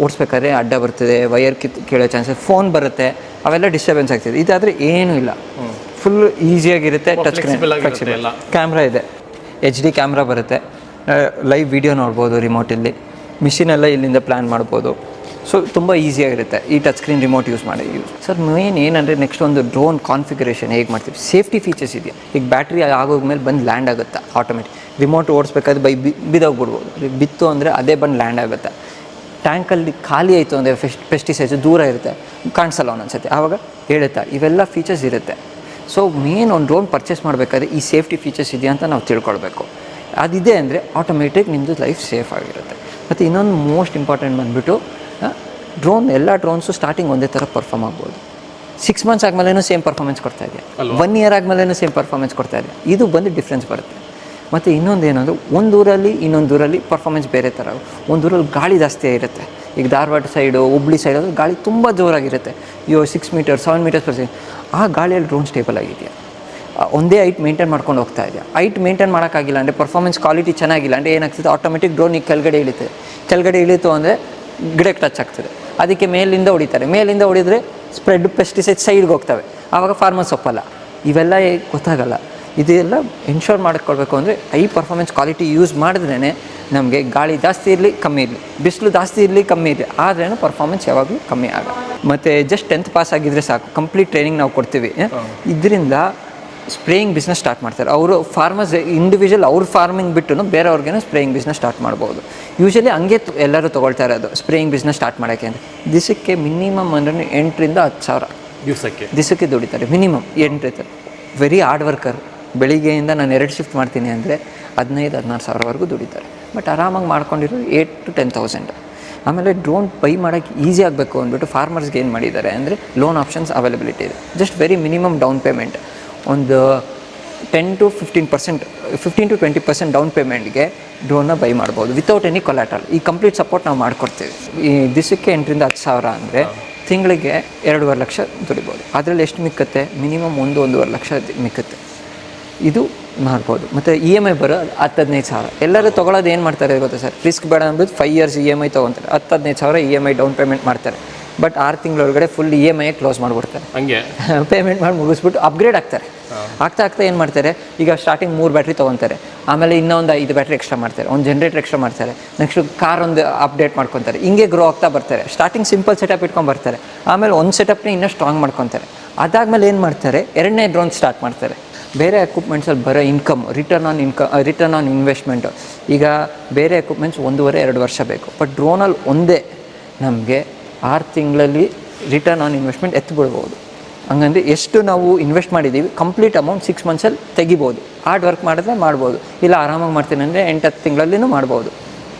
ಓಡಿಸ್ಬೇಕಾದ್ರೆ ಅಡ್ಡ ಬರ್ತದೆ, ವಯರ್ ಕೇಳೋ ಚಾನ್ಸಸ್, ಫೋನ್ ಬರುತ್ತೆ, ಅವೆಲ್ಲ ಡಿಸ್ಟರ್ಬೆನ್ಸ್ ಆಗ್ತದೆ. ಇದಾದರೆ ಏನೂ ಇಲ್ಲ, ಫುಲ್ ಈಸಿಯಾಗಿರುತ್ತೆ. ಟಚ್ ಸ್ಕ್ರೀನ್ ಫ್ಲೆಕ್ಸಿಬಲ್, ಕ್ಯಾಮ್ರಾ ಇದೆ, HD ಕ್ಯಾಮ್ರಾ ಬರುತ್ತೆ, ಲೈವ್ ವಿಡಿಯೋ ನೋಡ್ಬೋದು ರಿಮೋಟಲ್ಲಿ, ಮಿಷಿನೆಲ್ಲ ಇಲ್ಲಿಂದ ಪ್ಲ್ಯಾನ್ ಮಾಡ್ಬೋದು. ಸೊ ತುಂಬ ಈಸಿಯಾಗಿರುತ್ತೆ ಈ ಟಚ್ ಸ್ಕ್ರೀನ್ ರಿಮೋಟ್ ಯೂಸ್ ಮಾಡಿ. ಸರ್ ಮೇನ್ ಏನಂದರೆ ನೆಕ್ಸ್ಟ್ ಒಂದು ಡ್ರೋನ್ ಕಾನ್ಫಿಗರೇಷನ್ ಹೇಗೆ ಮಾಡ್ತೀವಿ, ಸೇಫ್ಟಿ ಫೀಚರ್ಸ್ ಇದೆಯಾ. ಈಗ ಬ್ಯಾಟ್ರಿ ಆಗೋದ್ಮೇಲೆ ಬಂದು ಲ್ಯಾಂಡ್ ಆಗುತ್ತೆ ಆಟೋಮೆಟಿಕ್. ರಿಮೋಟ್ ಓಡಿಸ್ಬೇಕಾದ್ರೆ ಬಿದ್ದೋಗ್ಬಿಡ್ಬೋದು, ಬಿತ್ತು ಅಂದರೆ ಅದೇ ಬಂದು ಲ್ಯಾಂಡ್ ಆಗುತ್ತೆ. ಟ್ಯಾಂಕಲ್ಲಿ ಖಾಲಿ ಆಯಿತು ಅಂದರೆ ಪೆಸ್ಟಿಸೈಡ್ಸ್ ದೂರ ಇರುತ್ತೆ, ಕಾಣಿಸಲ್ಲ ಒಂದೊಂದ್ಸತಿ, ಆವಾಗ ಹೇಳುತ್ತಾ. ಇವೆಲ್ಲ ಫೀಚರ್ಸ್ ಇರುತ್ತೆ. ಸೊ ಮೇನ್ ಒಂದು ಡ್ರೋನ್ ಪರ್ಚೇಸ್ ಮಾಡಬೇಕಾದ್ರೆ ಈ ಸೇಫ್ಟಿ ಫೀಚರ್ಸ್ ಇದೆಯಾ ಅಂತ ನಾವು ತಿಳ್ಕೊಳ್ಬೇಕು. ಅದಿದೆ ಅಂದರೆ ಆಟೋಮೆಟಿಕ್ ನಿಮ್ಮದು ಲೈಫ್ ಸೇಫ್ ಆಗಿರುತ್ತೆ. ಮತ್ತು ಇನ್ನೊಂದು ಮೋಸ್ಟ್ ಇಂಪಾರ್ಟೆಂಟ್ ಬಂದುಬಿಟ್ಟು ಡ್ರೋನ್, ಎಲ್ಲ ಡ್ರೋನ್ಸು ಸ್ಟಾರ್ಟಿಂಗ್ ಒಂದೇ ಥರ ಪರ್ಫಾರ್ಮ್ ಆಗ್ಬೋದು. 6 months ಆದಮೇಲೆ ಸೇಮ್ ಪರ್ಫಾರ್ಮೆನ್ಸ್ ಕೊಡ್ತಾ ಇದೆ, 1 year ಆದಮೇಲೆ ಸೇಮ್ ಪರ್ಫಾರ್ಮೆನ್ಸ್ ಕೊಡ್ತಾ ಇದೆ. ಇದು ಬಂದು ಡಿಫ್ರೆನ್ಸ್ ಬರುತ್ತೆ. ಮತ್ತು ಇನ್ನೊಂದು ಏನಂದ್ರೆ ಒಂದು ಊರಲ್ಲಿ ಇನ್ನೊಂದು ಊರಲ್ಲಿ ಪರ್ಫಾರ್ಮೆನ್ಸ್ ಬೇರೆ ಥರ. ಒಂದು ಊರಲ್ಲಿ ಗಾಳಿ ಜಾಸ್ತಿ ಇರುತ್ತೆ. ಈಗ ಧಾರವಾಡ ಸೈಡು, ಹುಬ್ಳಿ ಸೈಡ್ ಅಂದರೆ ಗಾಳಿ ತುಂಬ ಜೋರಾಗಿರುತ್ತೆ, 6 meters 7 meters per second. ಆ ಗಾಳಿಯಲ್ಲಿ ಡ್ರೋನ್ ಸ್ಟೇಬಲ್ ಆಗಿದೆಯಾ, ಒಂದೇ ಹೈಟ್ ಮೇಂಟೈನ್ ಮಾಡ್ಕೊಂಡು ಹೋಗ್ತಾ ಇದೆಯಾ. ಹೈಟ್ ಮೇಂಟೈನ್ ಮಾಡೋಕ್ಕಾಗಿಲ್ಲ ಅಂದರೆ, ಪರ್ಫಾರ್ಮೆನ್ಸ್ ಕ್ವಾಲಿಟಿ ಚೆನ್ನಾಗಿಲ್ಲ ಅಂದರೆ ಏನಾಗ್ತದೆ, ಆಟೋಮೆಟಿಕ್ ಡ್ರೋನ್ ಈಗ ಕೆಳಗಡೆ ಇಳಿತದೆ. ಕೆಳಗಡೆ ಇಳಿತು ಅಂದರೆ ಗಿಡಕ್ಕೆ ಟಚ್ ಆಗ್ತದೆ, ಅದಕ್ಕೆ ಮೇಲಿಂದ ಹೊಡಿತಾರೆ. ಮೇಲಿಂದ ಹೊಡಿದ್ರೆ ಸ್ಪ್ರೆಡ್ ಪೆಸ್ಟಿಸೈಡ್ ಸೈಡ್ಗೆ ಹೋಗ್ತವೆ, ಆವಾಗ ಫಾರ್ಮರ್ಸ್ ಒಪ್ಪಲ್ಲ. ಇವೆಲ್ಲ ಗೊತ್ತಾಗಲ್ಲ. ಇದೆಲ್ಲ ಇನ್ಶೋರ್ ಮಾಡಿಕೊಳ್ಬೇಕು ಅಂದರೆ ಹೈ ಪರ್ಫಾರ್ಮೆನ್ಸ್ ಕ್ವಾಲಿಟಿ ಯೂಸ್ ಮಾಡಿದ್ರೇ ನಮಗೆ ಗಾಳಿ ಜಾಸ್ತಿ ಇರಲಿ ಕಮ್ಮಿ ಇರಲಿ, ಬಿಸಿಲು ಜಾಸ್ತಿ ಇರಲಿ ಕಮ್ಮಿ ಇರಲಿ, ಆದ್ರೂ ಪರ್ಫಾರ್ಮೆನ್ಸ್ ಯಾವಾಗಲೂ ಕಮ್ಮಿ ಆಗಲ್ಲ. ಮತ್ತು ಜಸ್ಟ್ 10th ಪಾಸ್ ಆಗಿದ್ದರೆ ಸಾಕು, ಕಂಪ್ಲೀಟ್ ಟ್ರೈನಿಂಗ್ ನಾವು ಕೊಡ್ತೀವಿ. ಇದರಿಂದ ಸ್ಪ್ರೇಯಿಂಗ್ ಬಿಸ್ನೆಸ್ ಸ್ಟಾರ್ಟ್ ಮಾಡ್ತಾರೆ ಅವರು. ಫಾರ್ಮರ್ಸ್ ಇಂಡಿವಿಜುವಲ್ ಅವ್ರ ಫಾರ್ಮಿಂಗ್ ಬಿಟ್ಟು ಬೇರೆಯವ್ರಿಗೇನೋ ಸ್ಪ್ರೇಯಿಂಗ್ ಬಿಸ್ನೆಸ್ ಸ್ಟಾರ್ಟ್ ಮಾಡ್ಬೋದು. ಯೂಶಲಿ ಹಂಗೆ ಎಲ್ಲರೂ ತೊಗೊಳ್ತಾ ಇರೋದು ಸ್ಪ್ರೇಯಿಂಗ್ ಬಿಸ್ನೆಸ್ ಸ್ಟಾರ್ಟ್ ಮಾಡೋಕ್ಕೆ. ಅಂದರೆ ದಿವಸಕ್ಕೆ ಮಿನಿಮಮ್ ಅಂದರೆ 8 ರಿಂದ 10 ಸಾವಿರ ದಿವಸಕ್ಕೆ ದುಡಿತಾರೆ, ಮಿನಿಮಮ್ 8 ಇರ್ತಾರೆ. Very hard worker. ಬೆಳಿಗ್ಗೆಯಿಂದ ನಾನು 2 ಶಿಫ್ಟ್ ಮಾಡ್ತೀನಿ ಅಂದರೆ 15-16 ಸಾವಿರವರೆಗೂ ದುಡಿತಾರೆ. ಬಟ್ ಆರಾಮಾಗಿ ಮಾಡ್ಕೊಂಡಿರೋ 8 to 10,000. ಆಮೇಲೆ ಡ್ರೋನ್ ಬೈ ಮಾಡೋಕ್ಕೆ ಈಸಿ ಆಗಬೇಕು ಅಂದ್ಬಿಟ್ಟು ಫಾರ್ಮರ್ಸ್ಗೆ ಏನು ಮಾಡಿದ್ದಾರೆ ಅಂದರೆ ಲೋನ್ ಆಪ್ಷನ್ಸ್ ಅವೈಲಬಿಲಿಟಿ ಇದೆ. Just very minimum down payment ಒಂದು 10 to 15%, 15 to 20% ಡೌನ್ ಪೇಮೆಂಟ್ಗೆ ಡ್ರೋನ್ನ ಬೈ ಮಾಡ್ಬೋದು ವಿತೌಟ್ ಎನಿ ಕೊಲಾಟ್ರಲ್. ಈ ಕಂಪ್ಲೀಟ್ ಸಪೋರ್ಟ್ ನಾವು ಮಾಡಿಕೊಡ್ತೀವಿ. ಈ ದಿವಸಕ್ಕೆ 8 ರಿಂದ 10 ಸಾವಿರ ಅಂದರೆ ತಿಂಗಳಿಗೆ 2.5 ಲಕ್ಷ ದುಡಿಬೋದು. ಅದರಲ್ಲಿ ಎಷ್ಟು ಮಿಕ್ಕತ್ತೆ, ಮಿನಿಮಮ್ 1-1.5 ಲಕ್ಷ ಮಿಕ್ಕತ್ತೆ. ಇದು ಮಾಡ್ಬೋದು. ಮತ್ತು EMI ಬರೋ 10-15 ಸಾವಿರ. ಎಲ್ಲರೂ ತೊಗೊಳೋದು ಏನು ಮಾಡ್ತಾರೆ ಗೊತ್ತಾ ಸರ್, ರಿಸ್ಕ್ ಬೇಡ ಅಂದ್ಬಿಟ್ಟು 5 years EMI ತೊಗೊತಾರೆ, 10-15 ಸಾವಿರ EMI ಡೌನ್ ಪೇಮೆಂಟ್ ಮಾಡ್ತಾರೆ. ಬಟ್ 6 ತಿಂಗಳೊಳಗಡೆ ಫುಲ್ EMI ಕ್ಲೋಸ್ ಮಾಡಿಬಿಡ್ತಾರೆ. ಹಂಗೆ ಪೇಮೆಂಟ್ ಮಾಡಿ ಮುಗಿಸ್ಬಿಟ್ಟು ಅಪ್ಗ್ರೇಡ್ ಆಗ್ತಾರೆ. ಆಗ್ತಾ ಏನು ಮಾಡ್ತಾರೆ, ಈಗ ಸ್ಟಾರ್ಟಿಂಗ್ 3 ಬ್ಯಾಟ್ರಿ ತೊಗೊತಾರೆ, ಆಮೇಲೆ ಇನ್ನೊಂದು 5 ಬ್ಯಾಟ್ರಿ ಎಕ್ಸ್ಟ್ರಾ ಮಾಡ್ತಾರೆ, ಒಂದು ಜನರೇಟರ್ ಎಕ್ಸ್ಟ್ರಾ ಮಾಡ್ತಾರೆ, ನೆಕ್ಸ್ಟ್ ಕಾರ್ ಒಂದು ಅಪ್ಡೇಟ್ ಮಾಡ್ಕೊತಾರೆ. ಹಿಂಗೆ ಗ್ರೋ ಆಗ್ತಾ ಬರ್ತಾರೆ. ಸ್ಟಾರ್ಟಿಂಗ್ ಸಿಂಪಲ್ ಸೆಟಪ್ ಇಟ್ಕೊಂಡು ಬರ್ತಾರೆ, ಆಮೇಲೆ ಒಂದು ಸೆಟಪ್ನ ಇನ್ನೂ ಸ್ಟ್ರಾಂಗ್ ಮಾಡ್ಕೊತಾರೆ. ಅದಾದಮೇಲೆ ಏನು ಮಾಡ್ತಾರೆ, 2ನೇ ಡ್ರೋನ್ ಸ್ಟಾರ್ಟ್ ಮಾಡ್ತಾರೆ. ಬೇರೆ ಎಕ್ವಿಪ್ಮೆಂಟ್ಸಲ್ಲಿ ಬರೋ ಇನ್ಕಮ್, ರಿಟರ್ನ್ ಆನ್ ಇನ್ವೆಸ್ಟ್ಮೆಂಟು. ಈಗ ಬೇರೆ ಎಕ್ವಿಪ್ಮೆಂಟ್ಸ್ 1.5-2 ವರ್ಷ ಬೇಕು, ಬಟ್ ಡ್ರೋನಲ್ಲಿ ಒಂದೇ ನಮಗೆ 6 ತಿಂಗಳಲ್ಲಿ ರಿಟರ್ನ್ ಆನ್ ಇನ್ವೆಸ್ಟ್ಮೆಂಟ್ ಎತ್ತಿಬಿಡ್ಬೋದು. ಹಂಗಂದ್ರೆ ಎಷ್ಟು ನಾವು ಇನ್ವೆಸ್ಟ್ ಮಾಡಿದ್ದೀವಿ ಕಂಪ್ಲೀಟ್ ಅಮೌಂಟ್ 6 monthsಲ್ಲಿ ತೆಗಿಬೋದು. ಹಾರ್ಡ್ ವರ್ಕ್ ಮಾಡಿದ್ರೆ ಮಾಡ್ಬೋದು, ಇಲ್ಲ ಆರಾಮಾಗಿ ಮಾಡ್ತೀನಿ ಅಂದರೆ 8-10 ತಿಂಗಳಲ್ಲಿನೂ ಮಾಡ್ಬೋದು.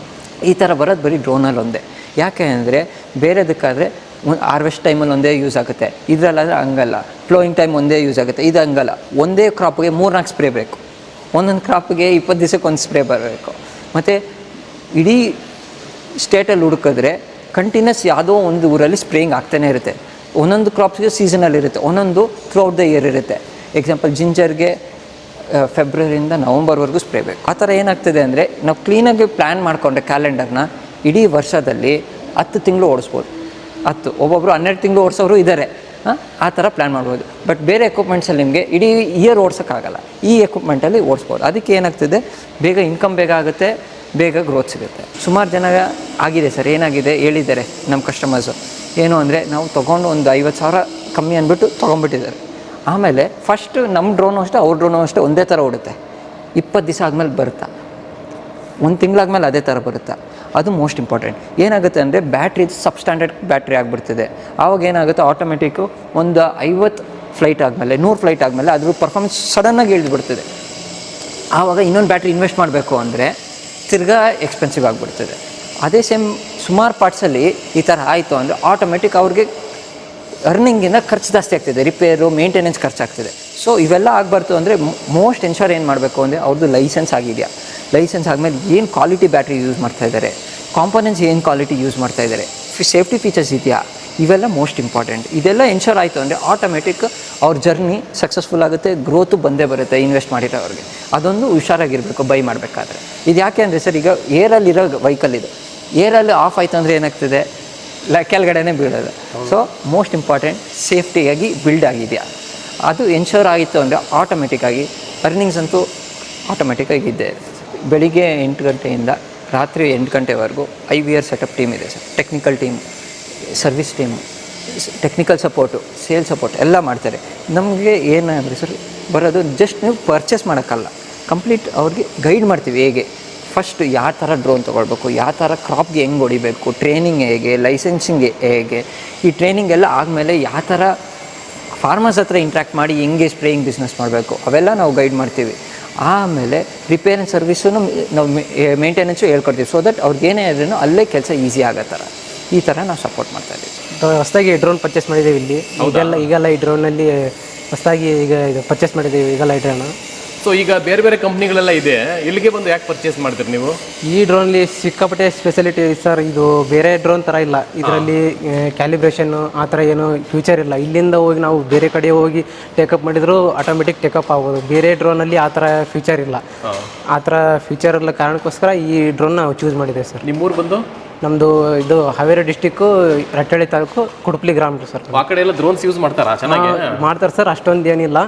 ಈ ಥರ ಬರೋದು ಬರೀ ಡ್ರೋನಲ್ಲಿ ಒಂದೇ. ಯಾಕೆ ಅಂದರೆ ಬೇರೆದಕ್ಕಾದರೆ ಹಾರ್ವೆಸ್ಟ್ ಟೈಮಲ್ಲಿ ಒಂದೇ ಯೂಸ್ ಆಗುತ್ತೆ, ಇದರಲ್ಲಾದರೆ ಹಂಗಲ್ಲ. ಫ್ಲೋಯಿಂಗ್ ಟೈಮ್ ಒಂದೇ ಯೂಸ್ ಆಗುತ್ತೆ, ಇದು ಹಂಗಲ್ಲ. ಒಂದೇ ಕ್ರಾಪ್ಗೆ 3-4 ಸ್ಪ್ರೇ ಬೇಕು, ಒಂದೊಂದು ಕ್ರಾಪ್ಗೆ 20 ದಿವಸಕ್ಕೆ ಒಂದು ಸ್ಪ್ರೇ ಬರಬೇಕು. ಮತ್ತು ಇಡೀ ಸ್ಟೇಟಲ್ಲಿ ಹುಡುಕಿದ್ರೆ ಕಂಟಿನ್ಯೂಸ್ ಯಾವುದೋ ಒಂದು ಊರಲ್ಲಿ ಸ್ಪ್ರೇಯಿಂಗ್ ಆಗ್ತಾನೆ ಇರುತ್ತೆ. ಒಂದೊಂದು ಕ್ರಾಪ್ಸ್ಗೆ ಸೀಸನಲ್ಲಿ ಇರುತ್ತೆ, ಒಂದೊಂದು ಥ್ರೂಔಟ್ ದ ಇಯರ್ ಇರುತ್ತೆ. ಎಕ್ಸಾಂಪಲ್ ಜಿಂಜರ್ಗೆ ಫೆಬ್ರವರಿಯಿಂದ ನವಂಬರ್ವರೆಗೂ ಸ್ಪ್ರೇ ಬೇಕು. ಆ ಥರ ಏನಾಗ್ತದೆ ಅಂದರೆ ನಾವು ಕ್ಲೀನಾಗಿ ಪ್ಲ್ಯಾನ್ ಮಾಡಿಕೊಂಡ್ರೆ ಕ್ಯಾಲೆಂಡರ್ನ ಇಡೀ ವರ್ಷದಲ್ಲಿ 10 ತಿಂಗಳು ಓಡಿಸ್ಬೋದು. 10, ಒಬ್ಬೊಬ್ಬರು 12 ತಿಂಗಳು ಓಡಿಸೋರು ಇದ್ದಾರೆ. ಆ ಥರ ಪ್ಲ್ಯಾನ್ ಮಾಡ್ಬೋದು. ಬಟ್ ಬೇರೆ ಎಕ್ವಿಪ್ಮೆಂಟ್ಸಲ್ಲಿ ನಿಮಗೆ ಇಡೀ ಇಯರ್ ಓಡ್ಸೋಕ್ಕಾಗಲ್ಲ, ಈ ಎಕ್ವಿಪ್ಮೆಂಟಲ್ಲಿ ಓಡಿಸ್ಬೋದು. ಅದಕ್ಕೆ ಏನಾಗ್ತದೆ, ಬೇಗ ಇನ್ಕಮ್ ಬೇಗ ಆಗುತ್ತೆ, ಬೇಗ ಗ್ರೋತ್ ಸಿಗುತ್ತೆ. ಸುಮಾರು ಜನ ಆಗಿದೆ ಸರ್, ಏನಾಗಿದೆ ಹೇಳಿದ್ದಾರೆ ನಮ್ಮ ಕಸ್ಟಮರ್ಸು. ಏನು ಅಂದರೆ ನಾವು ತೊಗೊಂಡು ಒಂದು 50 ಸಾವಿರ ಕಮ್ಮಿ ಅಂದ್ಬಿಟ್ಟು ತೊಗೊಂಡ್ಬಿಟ್ಟಿದ್ದಾರೆ. ಆಮೇಲೆ ಫಸ್ಟ್ ನಮ್ಮ ಡ್ರೋನು ಅಷ್ಟೇ ಅವ್ರ ಡ್ರೋನು ಅಷ್ಟೇ ಒಂದೇ ಥರ ಓಡುತ್ತೆ. 20 ದಿವಸ ಆದಮೇಲೆ ಬರುತ್ತಾ, 1 ತಿಂಗಳಾದ್ಮೇಲೆ ಅದೇ ಥರ ಬರುತ್ತಾ. ಅದು ಮೋಸ್ಟ್ ಇಂಪಾರ್ಟೆಂಟ್. ಏನಾಗುತ್ತೆ ಅಂದರೆ ಬ್ಯಾಟ್ರಿ ಸಬ್ಸ್ಟ್ಯಾಂಡರ್ಡ್ ಬ್ಯಾಟ್ರಿ ಆಗಿಬಿಡ್ತದೆ. ಆವಾಗ ಏನಾಗುತ್ತೆ, ಆಟೋಮೆಟಿಕ್ಕು ಒಂದು 50 ಫ್ಲೈಟ್ ಆದಮೇಲೆ 100 ಫ್ಲೈಟ್ ಆದಮೇಲೆ ಅದ್ರ ಪರ್ಫಾರ್ಮೆನ್ಸ್ ಸಡನ್ನಾಗಿ ಇಳಿದ್ಬಿಡ್ತದೆ. ಆವಾಗ ಇನ್ನೊಂದು ಬ್ಯಾಟ್ರಿ ಇನ್ವೆಸ್ಟ್ ಮಾಡಬೇಕು ಅಂದರೆ ತಿರ್ಗಾ ಎಕ್ಸ್ಪೆನ್ಸಿವ್ ಆಗಿಬಿಡ್ತದೆ. ಅದೇ ಸೇಮ್ ಸುಮಾರು ಪಾರ್ಟ್ಸಲ್ಲಿ ಈ ಥರ ಆಯಿತು ಅಂದರೆ ಆಟೋಮೆಟಿಕ್ ಅವ್ರಿಗೆ ಅರ್ನಿಂಗಿಂದ ಖರ್ಚು ಜಾಸ್ತಿ ಆಗ್ತಿದೆ, ರಿಪೇರು ಮೇಂಟೆನೆನ್ಸ್ ಖರ್ಚಾಗ್ತಿದೆ. ಸೊ ಇವೆಲ್ಲ ಆಗಬಾರ್ದು ಅಂದರೆ ಮೋಸ್ಟ್ ಎನ್ಶೋರ್ ಏನು ಮಾಡಬೇಕು ಅಂದರೆ ಅವ್ರದ್ದು ಲೈಸೆನ್ಸ್ ಆಗಿದೆಯಾ, ಲೈಸೆನ್ಸ್ ಆದಮೇಲೆ ಏನು ಕ್ವಾಲಿಟಿ ಬ್ಯಾಟ್ರಿ ಯೂಸ್ ಮಾಡ್ತಾ ಇದ್ದಾರೆ, ಕಾಂಪೋನೆಂಟ್ಸ್ ಏನು ಕ್ವಾಲಿಟಿ ಯೂಸ್ ಮಾಡ್ತಾ ಇದ್ದಾರೆ, ಸೇಫ್ಟಿ ಫೀಚರ್ಸ್ ಇದೆಯಾ, ಇವೆಲ್ಲ ಮೋಸ್ಟ್ ಇಂಪಾರ್ಟೆಂಟ್. ಇದೆಲ್ಲ ಎನ್ಶೋರ್ ಆಯಿತು ಅಂದರೆ ಆಟೋಮೆಟಿಕ್ ಅವ್ರ ಜರ್ನಿ ಸಕ್ಸಸ್ಫುಲ್ ಆಗುತ್ತೆ, ಗ್ರೋತು ಬಂದೇ ಬರುತ್ತೆ ಇನ್ವೆಸ್ಟ್ ಮಾಡಿರೋರಿಗೆ. ಅದೊಂದು ಹುಷಾರಾಗಿರಬೇಕು ಬೈ ಮಾಡಬೇಕಾದ್ರೆ. ಇದು ಯಾಕೆ ಅಂದರೆ ಸರ್, ಈಗ ಏರಲ್ಲಿರೋ ವೆಹಿಕಲ್ ಇದು, ಏರಲ್ಲಿ ಆಫ್ ಆಯಿತು ಅಂದರೆ ಏನಾಗ್ತದೆ, ಕೆಳಗಡೆನೇ ಬೀಳೋದು. ಸೊ ಮೋಸ್ಟ್ ಇಂಪಾರ್ಟೆಂಟ್ ಸೇಫ್ಟಿಯಾಗಿ ಬಿಲ್ಡ್ ಆಗಿದೆಯಾ, ಅದು ಎನ್ಶೋರ್ ಆಯಿತು ಅಂದರೆ ಆಟೋಮೆಟಿಕ್ಕಾಗಿ ಅರ್ನಿಂಗ್ಸ್ ಅಂತೂ ಆಟೋಮೆಟಿಕ್ಕಾಗಿ ಇದ್ದೇ ಇದೆ. ಬೆಳಿಗ್ಗೆ 8 ಗಂಟೆಯಿಂದ ರಾತ್ರಿ 8 ಗಂಟೆವರೆಗೂ IVR ಸೆಟಪ್ ಟೀಮ್ ಇದೆ sir, technical team, service team, technical support, sale support ಎಲ್ಲ ಮಾಡ್ತಾರೆ. ನಮಗೆ ಏನಂದರೆ ಸರ್ ಬರೋದು ಜಸ್ಟ್ ನೀವು ಪರ್ಚೇಸ್ ಮಾಡೋಕ್ಕಲ್ಲ, ಕಂಪ್ಲೀಟ್ ಅವ್ರಿಗೆ ಗೈಡ್ ಮಾಡ್ತೀವಿ. ಹೇಗೆ ಫಸ್ಟ್ ಯಾವ ಥರ ಡ್ರೋನ್ ತೊಗೊಳ್ಬೇಕು, ಯಾವ ಥರ ಕ್ರಾಪ್ಗೆ ಹೆಂಗೆ ಹೊಡಿಬೇಕು, ಟ್ರೈನಿಂಗ್ ಹೇಗೆ, ಲೈಸೆನ್ಸಿಂಗ್ ಹೇಗೆ, ಈ ಟ್ರೈನಿಂಗ್ ಎಲ್ಲ ಆದಮೇಲೆ ಯಾವ ಥರ ಫಾರ್ಮರ್ಸ್ ಹತ್ರ ಇಂಟ್ರ್ಯಾಕ್ಟ್ ಮಾಡಿ ಹೆಂಗೆ ಸ್ಪ್ರೇಯಿಂಗ್ ಬಿಸ್ನೆಸ್ ಮಾಡಬೇಕು ಅವೆಲ್ಲ ನಾವು ಗೈಡ್ ಮಾಡ್ತೀವಿ. ಆಮೇಲೆ ರಿಪೇರ್ ಆ್ಯಂಡ್ ಸರ್ವಿಸೂ ನಾವು ಮೇಂಟೆನೆನ್ಸು ಹೇಳ್ಕೊಡ್ತೀವಿ. ಸೊ ದಟ್ ಅವ್ರಿಗೇನೇ ಆದ್ರೂ ಅಲ್ಲೇ ಕೆಲಸ ಈಸಿ ಆಗೋ ಥರ ಈ ಥರ ನಾವು ಸಪೋರ್ಟ್ ಮಾಡ್ತಾ ಇದ್ದೀವಿ. ಹೊಸದಾಗಿ ಡ್ರೋನ್ ಪರ್ಚೇಸ್ ಮಾಡಿದ್ದೀವಿ ಇಲ್ಲಿ. ಈಗೆಲ್ಲ ಈ ಡ್ರೋನಲ್ಲಿ ಹೊಸದಾಗಿ ಈಗ ಇದು ಪರ್ಚೇಸ್ ಮಾಡಿದ್ದೀವಿ ಈಗೆಲ್ಲ ಈ ಡ್ರೋನು. ಸೊ ಈಗ ಬೇರೆ ಬೇರೆ ಕಂಪ್ನಿಗಳೆಲ್ಲ ಇದೆ, ಇಲ್ಲಿಗೆ ಬಂದು ಯಾಕೆ ಪರ್ಚೇಸ್ ಮಾಡ್ತೀರಿ ನೀವು? ಈ ಡ್ರೋನಲ್ಲಿ ಸಿಕ್ಕಾಪಟ್ಟೆ ಸ್ಪೆಷಾಲಿಟಿ ಸರ್. ಇದು ಬೇರೆ ಡ್ರೋನ್ ಥರ ಇಲ್ಲ, ಇದರಲ್ಲಿ ಕ್ಯಾಲಿಬ್ರೇಷನ್ನು ಆ ಥರ ಏನು ಫ್ಯೂಚರ್ ಇಲ್ಲ. ಇಲ್ಲಿಂದ ಹೋಗಿ ನಾವು ಬೇರೆ ಕಡೆ ಹೋಗಿ ಟೇಕಪ್ ಮಾಡಿದರೂ ಆಟೋಮೆಟಿಕ್ ಟೇಕಪ್ ಆಗ್ಬೋದು. ಬೇರೆ ಡ್ರೋನಲ್ಲಿ ಆ ಥರ ಫ್ಯೂಚರ್ ಇಲ್ಲ. ಆ ಥರ ಫ್ಯೂಚರ್ ಇಲ್ಲ ಕಾರಣಕ್ಕೋಸ್ಕರ ಈ ಡ್ರೋನ್ ನಾವು ಚೂಸ್ ಮಾಡಿದ್ದೇವೆ ಸರ್. ನಿಮ್ಮೂರು ಬಂದು? ನಮ್ಮದು ಇದು ಹಾವೇರಿ ಡಿಸ್ಟಿಕ್ಕು ರಟ್ಟಳ್ಳಿ ತಾಲೂಕು ಕುಡುಪ್ಲಿ ಗ್ರಾಮ ಸರ್. ಆ ಕಡೆ ಎಲ್ಲ ಡ್ರೋನ್ಸ್ ಯೂಸ್ ಮಾಡ್ತಾರಾ? ಚೆನ್ನಾಗಿ ಮಾಡ್ತಾರೆ ಸರ್, ಅಷ್ಟೊಂದು ಏನಿಲ್ಲ.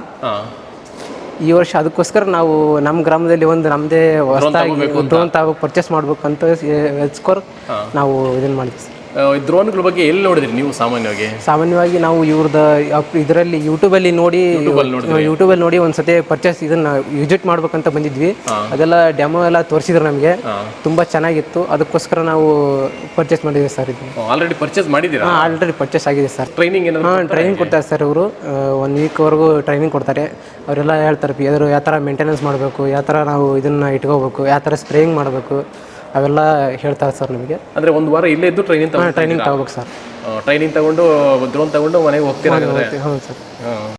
ಈ ವರ್ಷ ಅದಕ್ಕೋಸ್ಕರ ನಾವು ನಮ್ಮ ಗ್ರಾಮದಲ್ಲಿ ಒಂದು ನಮ್ಮದೇ ಹೊಸದಾಗಿ ಡ್ರೋನ್ ಪರ್ಚೇಸ್ ಮಾಡ್ಬೇಕು ಅಂತ ಹೆಚ್ಕೋರ್ ನಾವು ಇದನ್ನು ಮಾಡಿದ್ವಿ ಸರ್. ಡ್ರೋನ್ಗಳ ಬಗ್ಗೆ ಎಲ್ಲಿ ನೋಡಿದ್ರಿ ನೀವು ಸಾಮಾನ್ಯವಾಗಿ ನಾವು ಇವ್ರದ್ದು ಇದರಲ್ಲಿ ಯೂಟ್ಯೂಬಲ್ಲಿ ನೋಡಿ ಒಂದ್ಸತಿ ಪರ್ಚೇಸ್ ಇದನ್ನ ವಿಸಿಟ್ ಮಾಡ್ಬೇಕಂತ ಬಂದಿದ್ವಿ. ಅದೆಲ್ಲ ಡೆಮೋ ಎಲ್ಲ ತೋರಿಸಿದ್ರು ನಮಗೆ, ತುಂಬ ಚೆನ್ನಾಗಿತ್ತು. ಅದಕ್ಕೋಸ್ಕರ ನಾವು ಪರ್ಚೇಸ್ ಮಾಡಿದ್ವಿ ಸರ್. ಇದು ಆಲ್ರೆಡಿ ಪರ್ಚೇಸ್ ಮಾಡಿದ್ದೀರಾ? ಆಲ್ರೆಡಿ ಪರ್ಚೇಸ್ ಆಗಿದೆ ಸರ್. ಟ್ರೈನಿಂಗ್ ಕೊಡ್ತಾರೆ ಸರ್ ಇವರು. 1 ವೀಕ್ವರೆಗೂ ಟ್ರೈನಿಂಗ್ ಕೊಡ್ತಾರೆ. ಅವರೆಲ್ಲ ಹೇಳ್ತಾರೆ ಯಾವ ಥರ ಮೇಂಟೆನೆನ್ಸ್ ಮಾಡಬೇಕು, ಯಾವ ಥರ ನಾವು ಇದನ್ನು ಇಟ್ಕೋಬೇಕು, ಯಾವ ಥರ ಸ್ಪ್ರೇಯಿಂಗ್ ಮಾಡಬೇಕು ಅವೆಲ್ಲ ಹೇಳ್ತಾರೆ ಸರ್ ನಮಗೆ. ಅಂದರೆ 1 ವಾರ ಇಲ್ಲೇ ಇದ್ದು ಟ್ರೈನಿಂಗ್ ತಗೋಬೇಕು ಸರ್. ಟ್ರೈನಿಂಗ್ ತಗೊಂಡು ಡ್ರೋನ್ ತಗೊಂಡು ಮನೆಗೆ ಹೋಗ್ತೀರಾ? ಹೌದು ಸರ್.